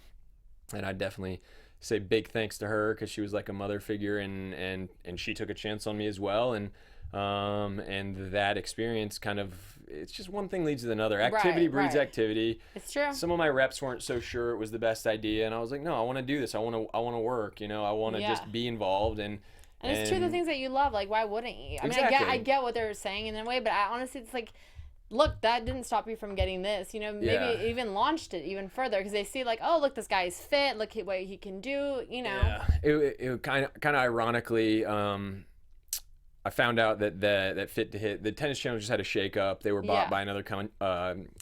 I definitely say big thanks to her because she was like a mother figure, and she took a chance on me as well, and that experience kind of, it's just one thing leads to another. Activity breeds activity. It's true. Some of my reps weren't so sure it was the best idea, and I was like, no, I want to do this. I want to work. I want to just be involved, and it's true, the things that you love. Like, why wouldn't you? I mean, I get what they're saying in a way, but I honestly, it's like, look, that didn't stop you from getting this. Maybe it even launched it even further because they see like, oh, look, this guy's fit. Look at what he can do. Yeah. It kind of ironically. I found out that Fit to Hit, the Tennis Channel just had a shake-up. They were bought by another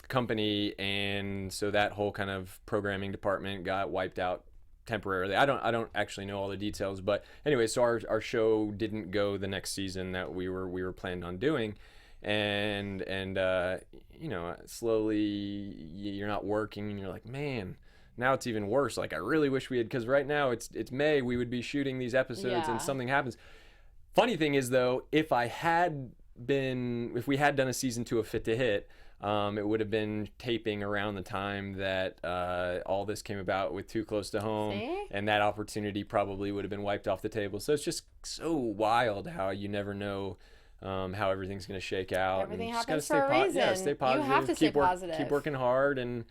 company, and so that whole kind of programming department got wiped out temporarily. I don't actually know all the details, but anyway, so our show didn't go the next season that we were planning on doing, and slowly you're not working, and you're like, man. Now it's even worse. Like, I really wish we had, because right now it's May. We would be shooting these episodes, and something happens. Funny thing is, though, if we had done a season 2 of Fit to Hit, it would have been taping around the time that all this came about with Too Close to Home, and that opportunity probably would have been wiped off the table. So it's just so wild how you never know how everything's going to shake out. Everything happens for a reason. Yeah, stay positive. You have to stay positive. Keep working hard, and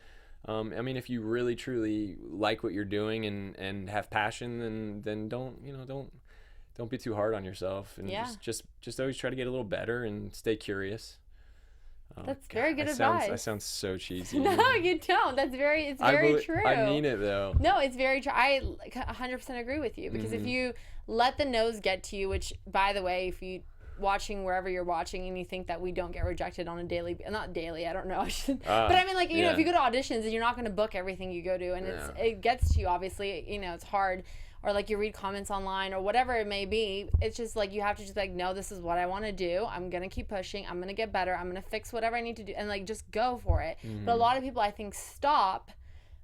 I mean, if you really truly like what you're doing and have passion, then don't be too hard on yourself, and just always try to get a little better and stay curious. That's very good advice. I sound so cheesy. No, you don't. It's very true. I mean it though. No, it's very true. I 100% agree with you because if you let the no's get to you, which by the way, if you watching wherever you're watching and you think that we don't get rejected on a daily, not daily, I don't know, but I mean like, if you go to auditions and you're not going to book everything you go to, and it gets to you, obviously, it's hard. Or like you read comments online or whatever it may be, it's just like you have to just like, no, this is what I want to do. I'm going to keep pushing. I'm going to get better. I'm going to fix whatever I need to do, and like just go for it. But a lot of people, I think, stop.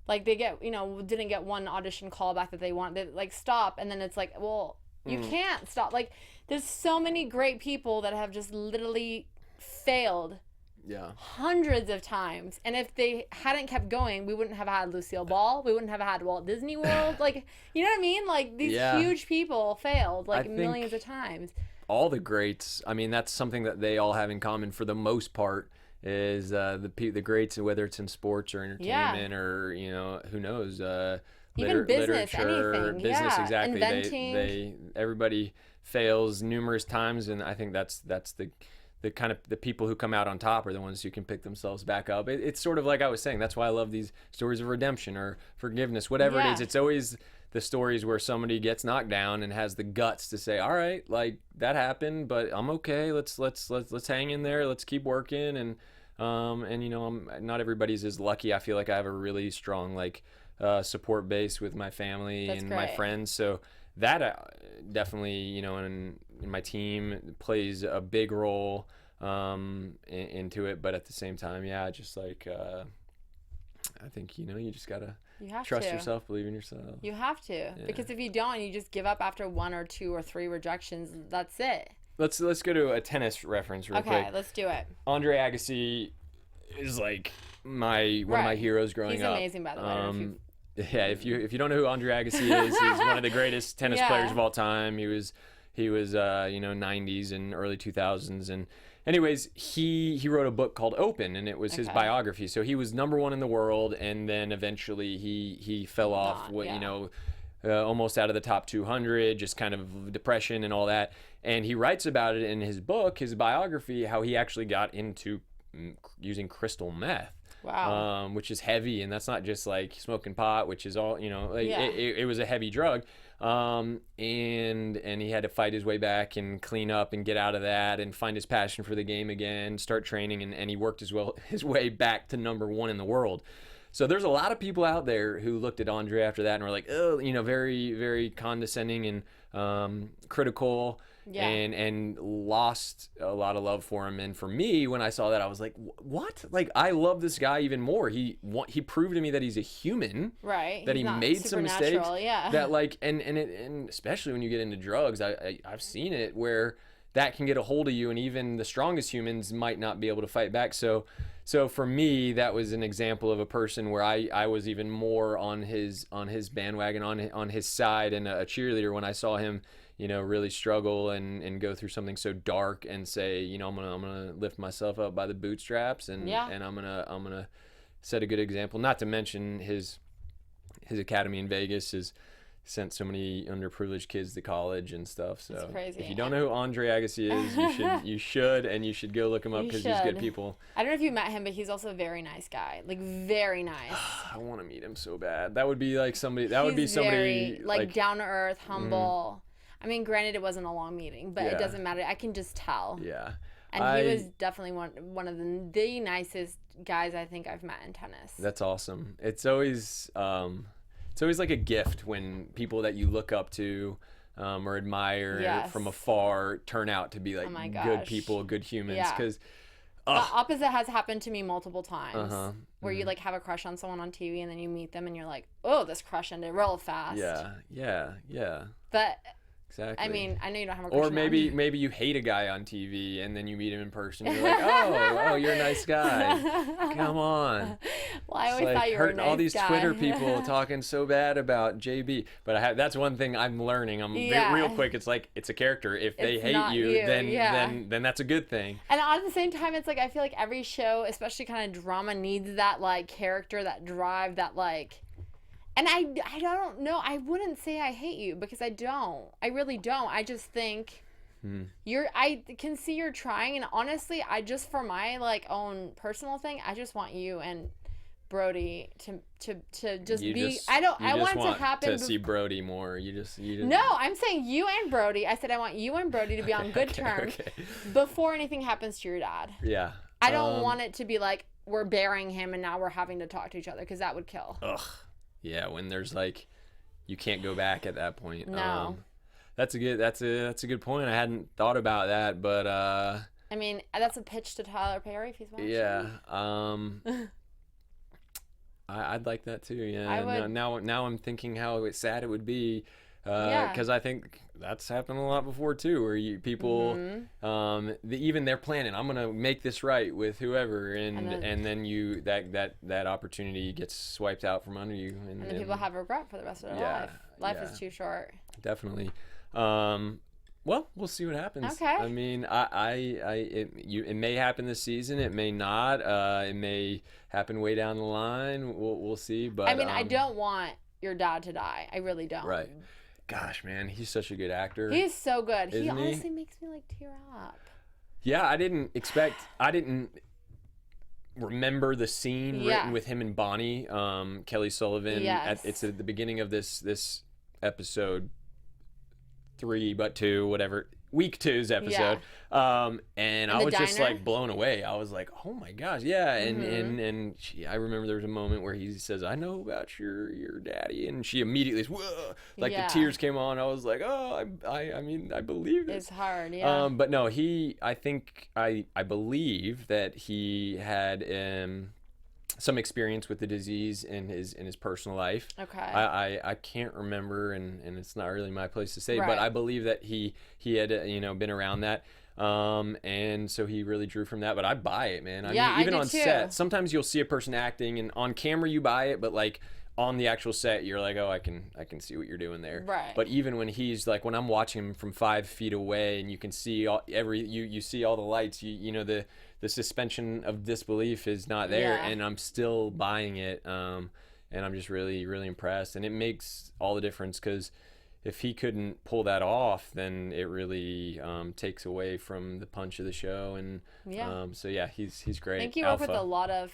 Like they get, didn't get one audition call back that they want. They like stop, and then it's like, well, you can't stop. Like there's so many great people that have just literally failed. Yeah. Hundreds of times. And if they hadn't kept going, we wouldn't have had Lucille Ball. We wouldn't have had Walt Disney World. Like, you know what I mean? Like, these huge people failed, like, millions of times. All the greats, I mean, that's something that they all have in common for the most part, is the greats, whether it's in sports or entertainment or, who knows, even business, literature, anything. Business, exactly. Inventing. Everybody fails numerous times, and I think that's the kind of the people who come out on top are the ones who can pick themselves back up. It's sort of like I was saying. That's why I love these stories of redemption or forgiveness, whatever it is. It's always the stories where somebody gets knocked down and has the guts to say, "All right, like that happened, but I'm okay. Let's hang in there. Let's keep working." And not everybody's as lucky. I feel like I have a really strong support base with my family and my friends. So definitely, you know, in my team plays a big role into it. But at the same time, yeah, just like I think, you know, you just gotta trust yourself, believe in yourself. You have to, because if you don't, and you just give up after 1 or 2 or 3 rejections, that's it. Let's go to a tennis reference real quick. Okay, let's do it. Andre Agassi is like one of my heroes growing up. He's amazing, by the way. Yeah, if you don't know who Andre Agassi is, he's one of the greatest tennis players of all time. He was you know, 90s and early 2000s, and anyways, he wrote a book called Open, and it was his biography. So he was #1 in the world, and then eventually he fell off, you know, almost out of the top 200, just kind of depression and all that. And he writes about it in his book, his biography, how he actually got into using crystal meth. Wow. Which is heavy, and that's not just like smoking pot, which is all, you know, like it was a heavy drug. And he had to fight his way back and clean up and get out of that and find his passion for the game again, start training, and he worked his way back to #1 in the world. So there's a lot of people out there who looked at Andre after that and were like, oh, you know, very, very condescending and critical. Yeah. And lost a lot of love for him. And for me, when I saw that, I was like, what? Like, I love this guy even more. He proved to me that he's a human. Right. That he made some mistakes. Yeah. That like, and especially when you get into drugs, I've seen it where that can get a hold of you, and even the strongest humans might not be able to fight back. So for me, that was an example of a person where I was even more on his bandwagon, on his side, and a cheerleader when I saw him, you know, really struggle and go through something so dark and say, you know, I'm gonna lift myself up by the bootstraps, and I'm gonna set a good example. Not to mention his academy in Vegas has sent so many underprivileged kids to college and stuff. So it's crazy. If you don't know who Andre Agassi is, you should go look him up, because he's good people. I don't know if you met him, but he's also a very nice guy. Like, very nice. I want to meet him so bad. That would be like somebody. That would be somebody very, like down to earth, humble. I mean, granted, it wasn't a long meeting, but it doesn't matter. I can just tell. Yeah. And he was definitely one of the nicest guys I think I've met in tennis. That's awesome. It's always like a gift when people that you look up to or admire from afar turn out to be like good people, good humans. Because the opposite has happened to me multiple times. Where you like have a crush on someone on TV, and then you meet them and you're like, oh, this crush ended real fast. Yeah. But exactly. I mean, I know you don't have a crush. Or maybe you hate a guy on TV and then you meet him in person. And you're like, oh, you're a nice guy. Come on. Well, I always thought you were a nice guy. All these Twitter people talking so bad about JB, but that's one thing I'm learning. Real quick. It's like, it's a character. If they hate you, then that's a good thing. And at the same time, it's like I feel like every show, especially kind of drama, needs that like character, that drive, that like. And I don't know. I wouldn't say I hate you, because I don't. I really don't. I just think I can see you're trying, and honestly, I just, for my like own personal thing, I just want you and Brody to just be. I want it to happen. To see Brody more. You just. No, I'm saying you and Brody. I said I want you and Brody to be on good terms before anything happens to your dad. Yeah. I don't want it to be like we're burying him and now we're having to talk to each other, because that would kill. Ugh. Yeah, when there's like, you can't go back at that point. No. That's a good point. I hadn't thought about that, but I mean, that's a pitch to Tyler Perry if he's watching. Yeah. I'd like that too. Yeah. I would. Now I'm thinking how sad it would be. Because I think that's happened a lot before too, where people, even they're planning, I'm gonna make this right with whoever, and then that opportunity gets swiped out from under you, and then people have regret for the rest of their life. Life is too short. Definitely. Well, we'll see what happens. Okay. I mean, it may happen this season. It may not. It may happen way down the line. We'll see. But I mean, I don't want your dad to die. I really don't. Right. Gosh, man, he's such a good actor. He's so good. He honestly makes me like tear up. Yeah, I didn't remember the scene written with him and Bonnie, Kelly Sullivan. Yes. It's at the beginning of this episode 3, but 2, whatever, week 2's episode. And I was just like blown away. I was like, oh my gosh, yeah. And I remember there was a moment where he says, I know about your daddy, and she immediately, whoa, like the tears came on. I was like, oh, I mean, I believe this. It's hard, yeah. But no, I believe that he had some experience with the disease in his personal life. Okay. I can't remember, and it's not really my place to say, but I believe that he had been around that. And so he really drew from that, but I buy it, man. I mean, even on set, sometimes you'll see a person acting and on camera you buy it, but like on the actual set, you're like, oh, I can see what you're doing there. Right. But even when he's like, when I'm watching him from 5 feet away and you can see you see all the lights, you know, the suspension of disbelief is not there, and I'm still buying it. And I'm just really, really impressed. And it makes all the difference, because if he couldn't pull that off, then it really takes away from the punch of the show. And so yeah, he's great. I think you work with a lot of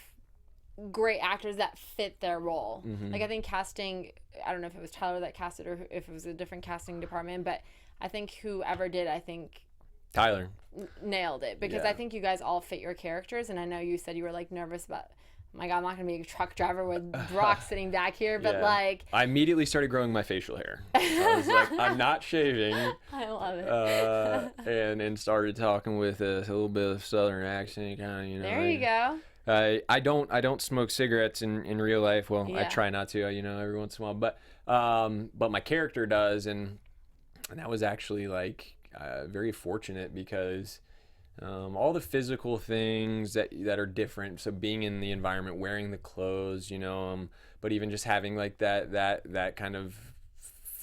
great actors that fit their role. Like, I think casting, I don't know if it was Tyler that casted or if it was a different casting department, but I think whoever did, Tyler nailed it, because I think you guys all fit your characters. And I know you said you were like nervous about, oh my God, I'm not gonna be a truck driver with Brock sitting back here, but like, I immediately started growing my facial hair. I was like, I'm not shaving. I love it. And started talking with a little bit of Southern accent, kind of, you know. There you go. I don't smoke cigarettes in real life. Well, I try not to, you know, every once in a while. But my character does, and that was actually like very fortunate, because all the physical things that are different. So being in the environment, wearing the clothes, you know, but even just having like that kind of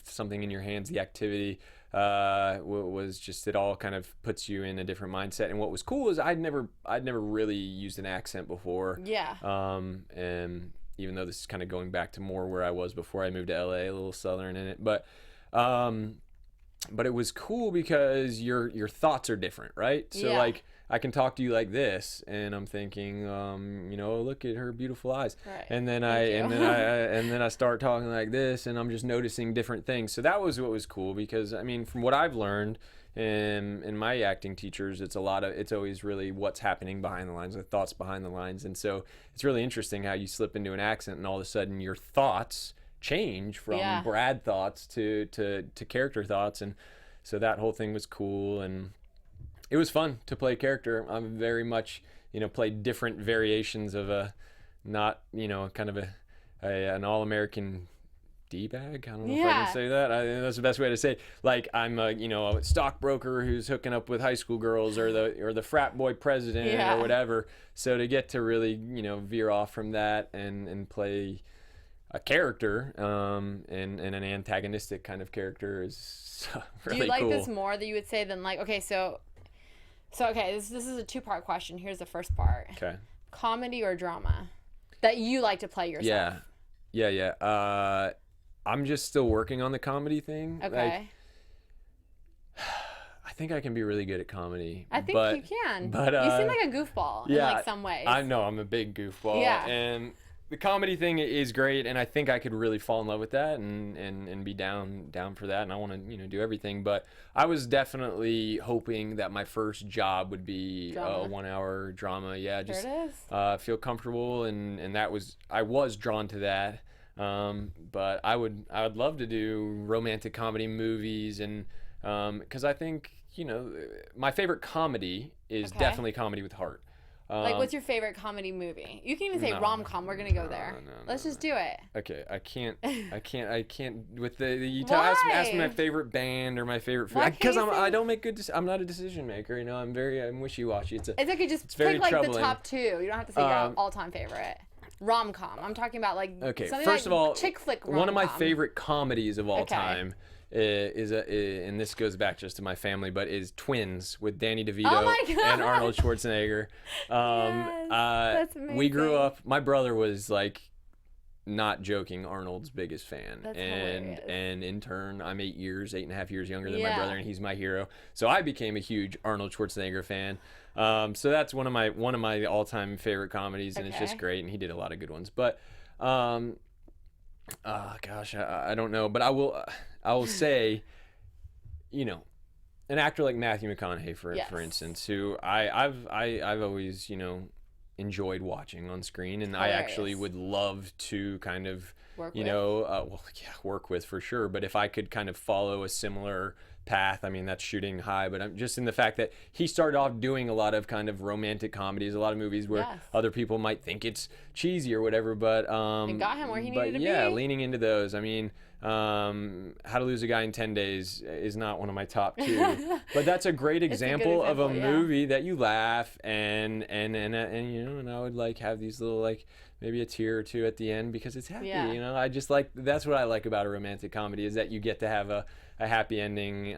something in your hands, the activity. Was just, it all kind of puts you in a different mindset. And what was cool is I'd never really used an accent before. Yeah. And even though this is kind of going back to more where I was before I moved to LA, a little Southern in it, but it was cool because your thoughts are different, right? So like, I can talk to you like this, and I'm thinking, you know, look at her beautiful eyes, right. and then I start talking like this, and I'm just noticing different things. So that was what was cool, because I mean, from what I've learned in my acting teachers, it's always really what's happening behind the lines, the thoughts behind the lines, and so it's really interesting how you slip into an accent, and all of a sudden your thoughts change from Brad thoughts to character thoughts, and so that whole thing was cool. And it was fun to play character. I'm very much, you know, played different variations of not, you know, kind of an all-American D-bag. I don't know if I can say that. I think that's the best way to say it. Like, I'm a stockbroker who's hooking up with high school girls, or the frat boy president or whatever. So to get to really, you know, veer off from that and play a character and an antagonistic kind of character is really cool. Do you like this more, that you would say, than like, okay, so okay, this is a 2-part question. Here's the first part. Okay. Comedy or drama that you like to play yourself? Yeah. I'm just still working on the comedy thing. Okay. I think I can be really good at comedy. I think you can. But you seem like a goofball in like some ways. I know, I'm a big goofball. Yeah. And the comedy thing is great, and I think I could really fall in love with that and be down for that, and I want to, you know, do everything. But I was definitely hoping that my first job would be a 1-hour drama. Yeah, just there it is. Feel comfortable, and I was drawn to that. But I would love to do romantic comedy movies, and because I think, you know, my favorite comedy is definitely comedy with heart. Like, what's your favorite comedy movie? You can even say rom-com. We're gonna go there. Let's just do it. Okay, I can't. With you ask me my favorite band or my favorite food, because I don't make good. I'm not a decision maker. You know, I'm wishy-washy. It's okay. Just pick like the top 2. You don't have to say your all-time favorite. Rom-com. I'm talking about like something first like of all, chick flick rom-com. One of my favorite comedies of all time is and this goes back just to my family, but is Twins with Danny DeVito and Arnold Schwarzenegger. That's amazing. We grew up. My brother was like, not joking, Arnold's biggest fan. That's hilarious. And in turn, I'm 8.5 years younger than my brother, and he's my hero. So I became a huge Arnold Schwarzenegger fan. So that's one of my all-time favorite comedies, and it's just great. And he did a lot of good ones. But I don't know. But I will say, you know, an actor like Matthew McConaughey, for instance, who I've always, you know, enjoyed watching on screen, and I actually would love to kind of work with for sure. But if I could kind of follow a similar path, I mean, that's shooting high, but I'm just in the fact that he started off doing a lot of kind of romantic comedies, a lot of movies where other people might think it's cheesy or whatever, but it got him where he needed to be. Yeah, leaning into those. I mean, How to Lose a Guy in 10 Days is not one of my top 2, but that's a great example of a movie that you laugh and you know, and I would like have these little like maybe a tear or two at the end because it's happy. You know, I just like, that's what I like about a romantic comedy, is that you get to have a happy ending.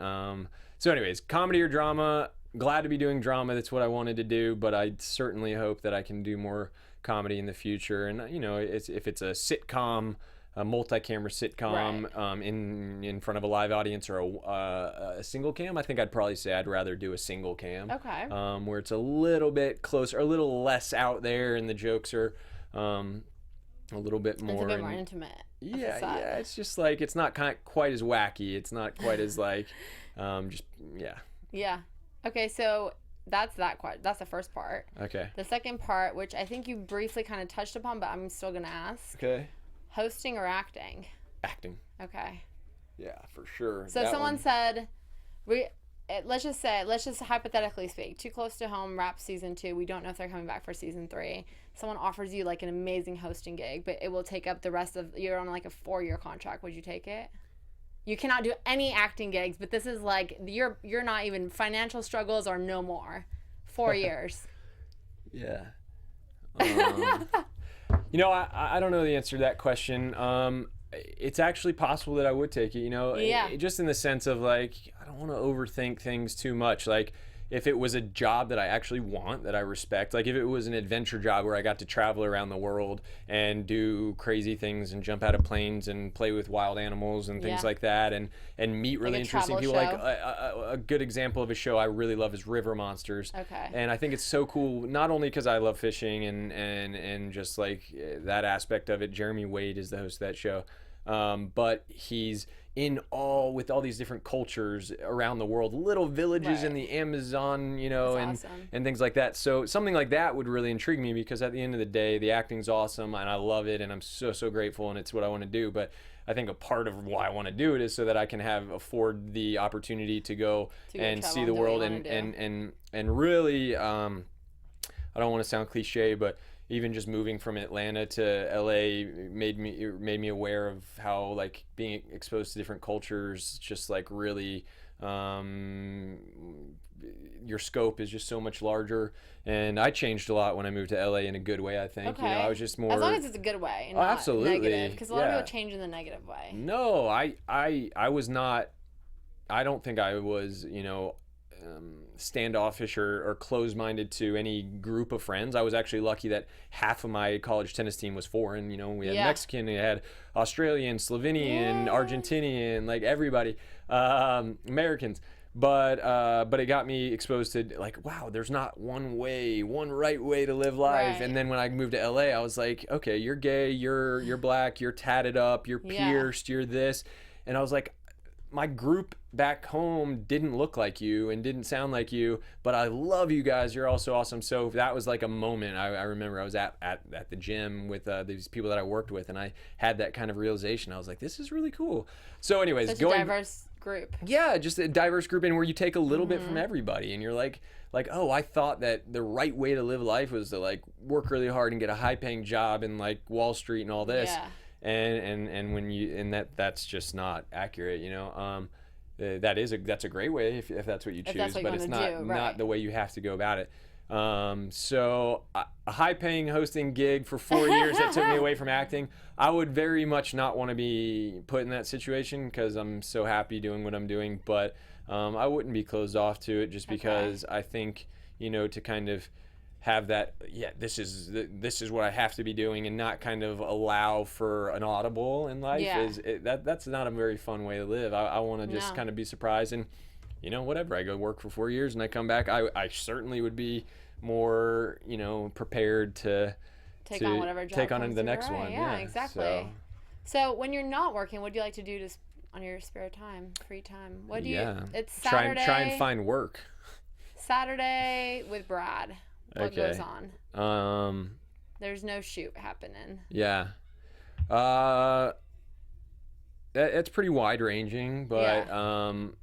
So anyways, comedy or drama, glad to be doing drama. That's what I wanted to do, but I certainly hope that I can do more comedy in the future. And you know, if it's a sitcom, a multi-camera sitcom, in front of a live audience, or a single cam, I think I'd probably say I'd rather do a single cam. Okay. Where it's a little bit closer, a little less out there, and the jokes are a little bit more. It's a bit more intimate. Yeah. It's just like, it's not quite as wacky. It's not quite as like, Yeah. Okay, so that's the first part. Okay. The second part, which I think you briefly kind of touched upon, but I'm still gonna ask. Okay. Hosting or acting? Acting. Okay. Yeah, for sure. So if someone said, let's just hypothetically speak, Too Close to Home wraps season 2. We don't know if they're coming back for season 3. Someone offers you like an amazing hosting gig, but it will take up the rest of, you're on like a 4-year contract. Would you take it? You cannot do any acting gigs, but this is like, you're not even, financial struggles are no more. 4 years. Yeah. You know, I don't know the answer to that question. It's actually possible that I would take it, you know, just in the sense of like, I don't want to overthink things too much. Like, if it was a job that I actually want, that I respect, like if it was an adventure job where I got to travel around the world and do crazy things and jump out of planes and play with wild animals and things like that, and meet really interesting people. Like a good example of a show I really love is River Monsters. Okay. And I think it's so cool, not only because I love fishing and just like that aspect of it. Jeremy Wade is the host of that show. But he's with all these different cultures around the world, little villages in the Amazon, you know, and things like that. So something like that would really intrigue me, because at the end of the day, the acting's awesome and I love it and I'm so grateful and it's what I want to do. But I think a part of why I want to do it is so that I can afford the opportunity to go and see the world and really, I don't want to sound cliche, but even just moving from Atlanta to LA made me aware of how like being exposed to different cultures just like really your scope is just so much larger. And I changed a lot when I moved to LA in a good way, I think. Okay. You know, I was just more, as long as it's a good way and not absolutely negative, because a lot of people change in the negative way. No, I was not. I don't think I was, you know, standoffish or closed-minded to any group of friends. I was actually lucky that half of my college tennis team was foreign. You know, we had Mexican, we had Australian, Slovenian, Argentinian, like everybody, Americans. But it got me exposed to like, wow, there's not one right way to live life. And then when I moved to LA, I was like, okay, you're gay, you're black, you're tatted up, you're pierced, you're this. And I was like, my group back home didn't look like you and didn't sound like you, but I love you guys. You're all so awesome. So that was like a moment. I remember I was at the gym with these people that I worked with, and I had that kind of realization. I was like, this is really cool. So anyways, such a diverse group. Yeah, just a diverse group, and where you take a little bit from everybody, and you're like, oh, I thought that the right way to live life was to like work really hard and get a high paying job in like Wall Street and all this. Yeah. And when you that's just not accurate, you know. That's a great way if that's what you choose, but it's not the way you have to go about it. So a high-paying hosting gig for 4 years that took me away from acting. I would very much not want to be put in that situation, because I'm so happy doing what I'm doing. But I wouldn't be closed off to it, just because I think, you know, to kind of have that, this is what I have to be doing, and not kind of allow for an audible in life that's not a very fun way to live. I want to just kind of be surprised, and you know, whatever, I go work for 4 years and I come back, I certainly would be more, you know, prepared to take on whatever job take on into the next one. Yeah, exactly. So when you're not working, what do you like to do to on your spare time, free time? What do Yeah. you? It's Saturday. Try and find work. Saturday with Brad. What goes on? There's no shoot happening. Yeah. It's pretty wide ranging, but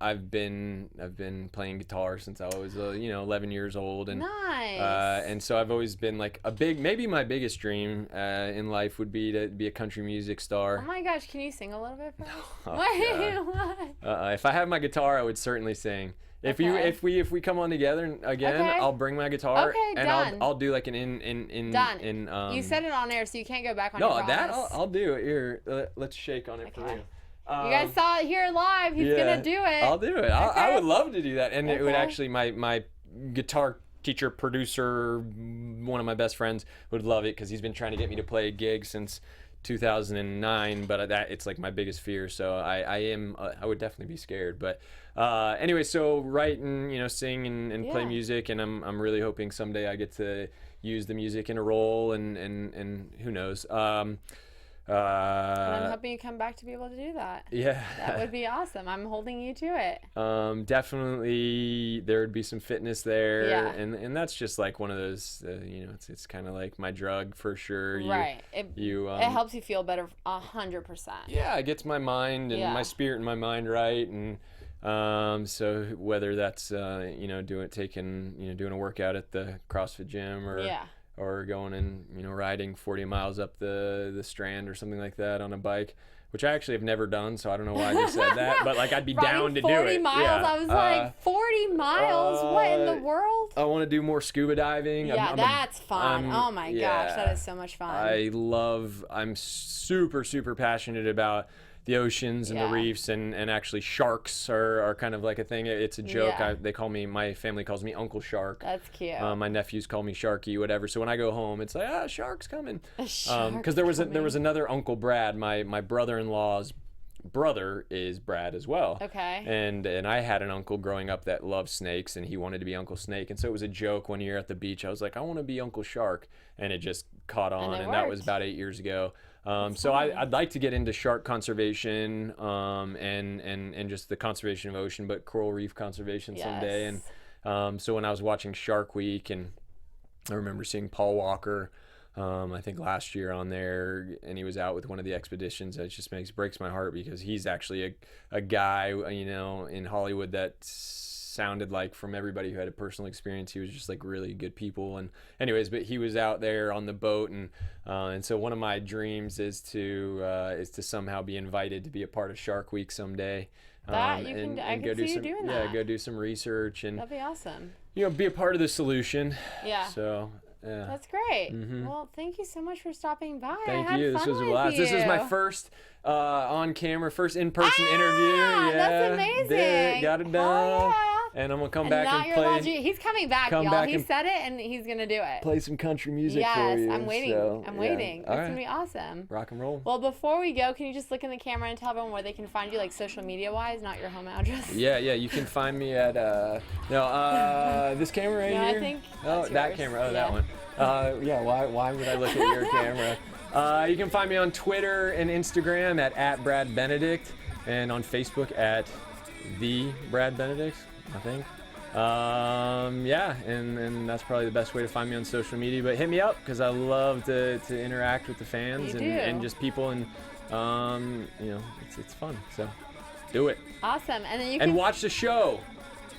I've been playing guitar since I was 11 years old, and nice. And so I've always been like maybe my biggest dream in life would be to be a country music star. Oh my gosh, can you sing a little bit for us? What? If I had my guitar, I would certainly sing. If we come on together again, I'll bring my guitar and I'll do like an done. You said it on air, so you can't go back on your promise. No, that I'll do it. Here, let's shake on it for you. You guys saw it here live. He's gonna do it. I'll do it. I would love to do that, and it would actually my guitar teacher, producer, one of my best friends would love it because he's been trying to get me to play a gig since 2009, but it's like my biggest fear. So I would definitely be scared, but anyway, so write and sing and play music, and I'm really hoping someday I get to use the music in a role, and who knows. And I'm hoping you come back to be able to do that. Yeah. That would be awesome. I'm holding you to it. Definitely there would be some fitness there. Yeah. And that's just like one of those, it's kind of like my drug for sure. Right. It helps you feel better 100%. Yeah, it gets my mind and my spirit and my mind right. And so whether that's, doing a workout at the CrossFit gym or going and riding 40 miles up the Strand or something like that on a bike, which I actually have never done, so I don't know why I just said that, but like I'd be down to do it. 40 miles. Yeah. I was like, 40 miles? What in the world? I want to do more scuba diving. Yeah, that's fun. Oh my gosh, that is so much fun. I'm super, super passionate about the oceans and the reefs, and actually sharks are kind of like a thing. It's a joke. My family calls me Uncle Shark. That's cute. My nephews call me Sharky, whatever. So when I go home, it's like, shark's coming. Because there was another Uncle Brad. My brother-in-law's brother is Brad as well. Okay. And I had an uncle growing up that loved snakes, and he wanted to be Uncle Snake. And so it was a joke one year at the beach. I was like, I want to be Uncle Shark, and it just caught on, and that was about 8 years ago. So I'd like to get into shark conservation and just the conservation of ocean, but coral reef conservation someday. And so when I was watching Shark Week, and I remember seeing Paul Walker, I think last year on there, and he was out with one of the expeditions. It just breaks my heart because he's actually a guy, in Hollywood that sounded like, from everybody who had a personal experience, he was just like really good people. And anyways, but he was out there on the boat, and so one of my dreams is to somehow be invited to be a part of Shark Week someday. I can see you doing that. Yeah, go do some research, and that'd be awesome. Be a part of the solution. Yeah. So. Yeah. That's great. Mm-hmm. Well, thank you so much for stopping by. Thank you. This was a blast. This is my first on-camera, first in-person interview. Yeah, that's amazing. Got it done. And I'm gonna come back and play. He's coming back, y'all. He said it, and he's gonna do it. Play some country music for you. Yes, I'm waiting. So, I'm waiting. It's gonna be awesome. Rock and roll. Well, before we go, can you just look in the camera and tell everyone where they can find you, like social media-wise, not your home address? Yeah. You can find me at this camera right here. I think. That camera. That one. Why would I look at your camera? You can find me on Twitter and Instagram at Brad Benedict, and on Facebook at the Brad Benedict, I think. And that's probably the best way to find me on social media. But hit me up, because I love to interact with the fans and just people, and it's fun. So do it. Awesome. And then you can watch the show.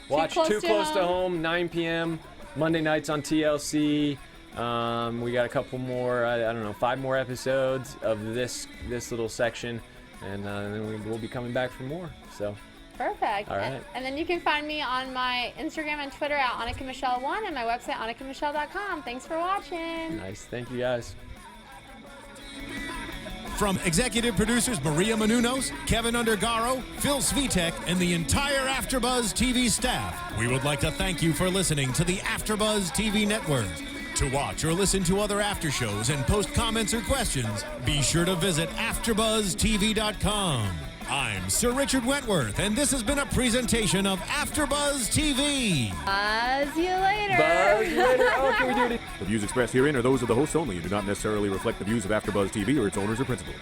Watch Too Close to Home, 9 p.m. Monday nights on TLC. We got a couple more, I don't know, 5 more episodes of this little section, and then we'll be coming back for more. So. Perfect. All right. And then you can find me on my Instagram and Twitter at Annika Michelle 1, and my website, AnnikaMichelle.com. Thanks for watching. Nice. Thank you, guys. From executive producers Maria Menounos, Kevin Undergaro, Phil Svitek, and the entire AfterBuzz TV staff, we would like to thank you for listening to the AfterBuzz TV network. To watch or listen to other after shows and post comments or questions, be sure to visit AfterBuzzTV.com. I'm Sir Richard Wentworth, and this has been a presentation of AfterBuzz TV. Buzz you later. Buzz you later. Oh, can we do it? The views expressed herein are those of the hosts only and do not necessarily reflect the views of AfterBuzz TV or its owners or principals.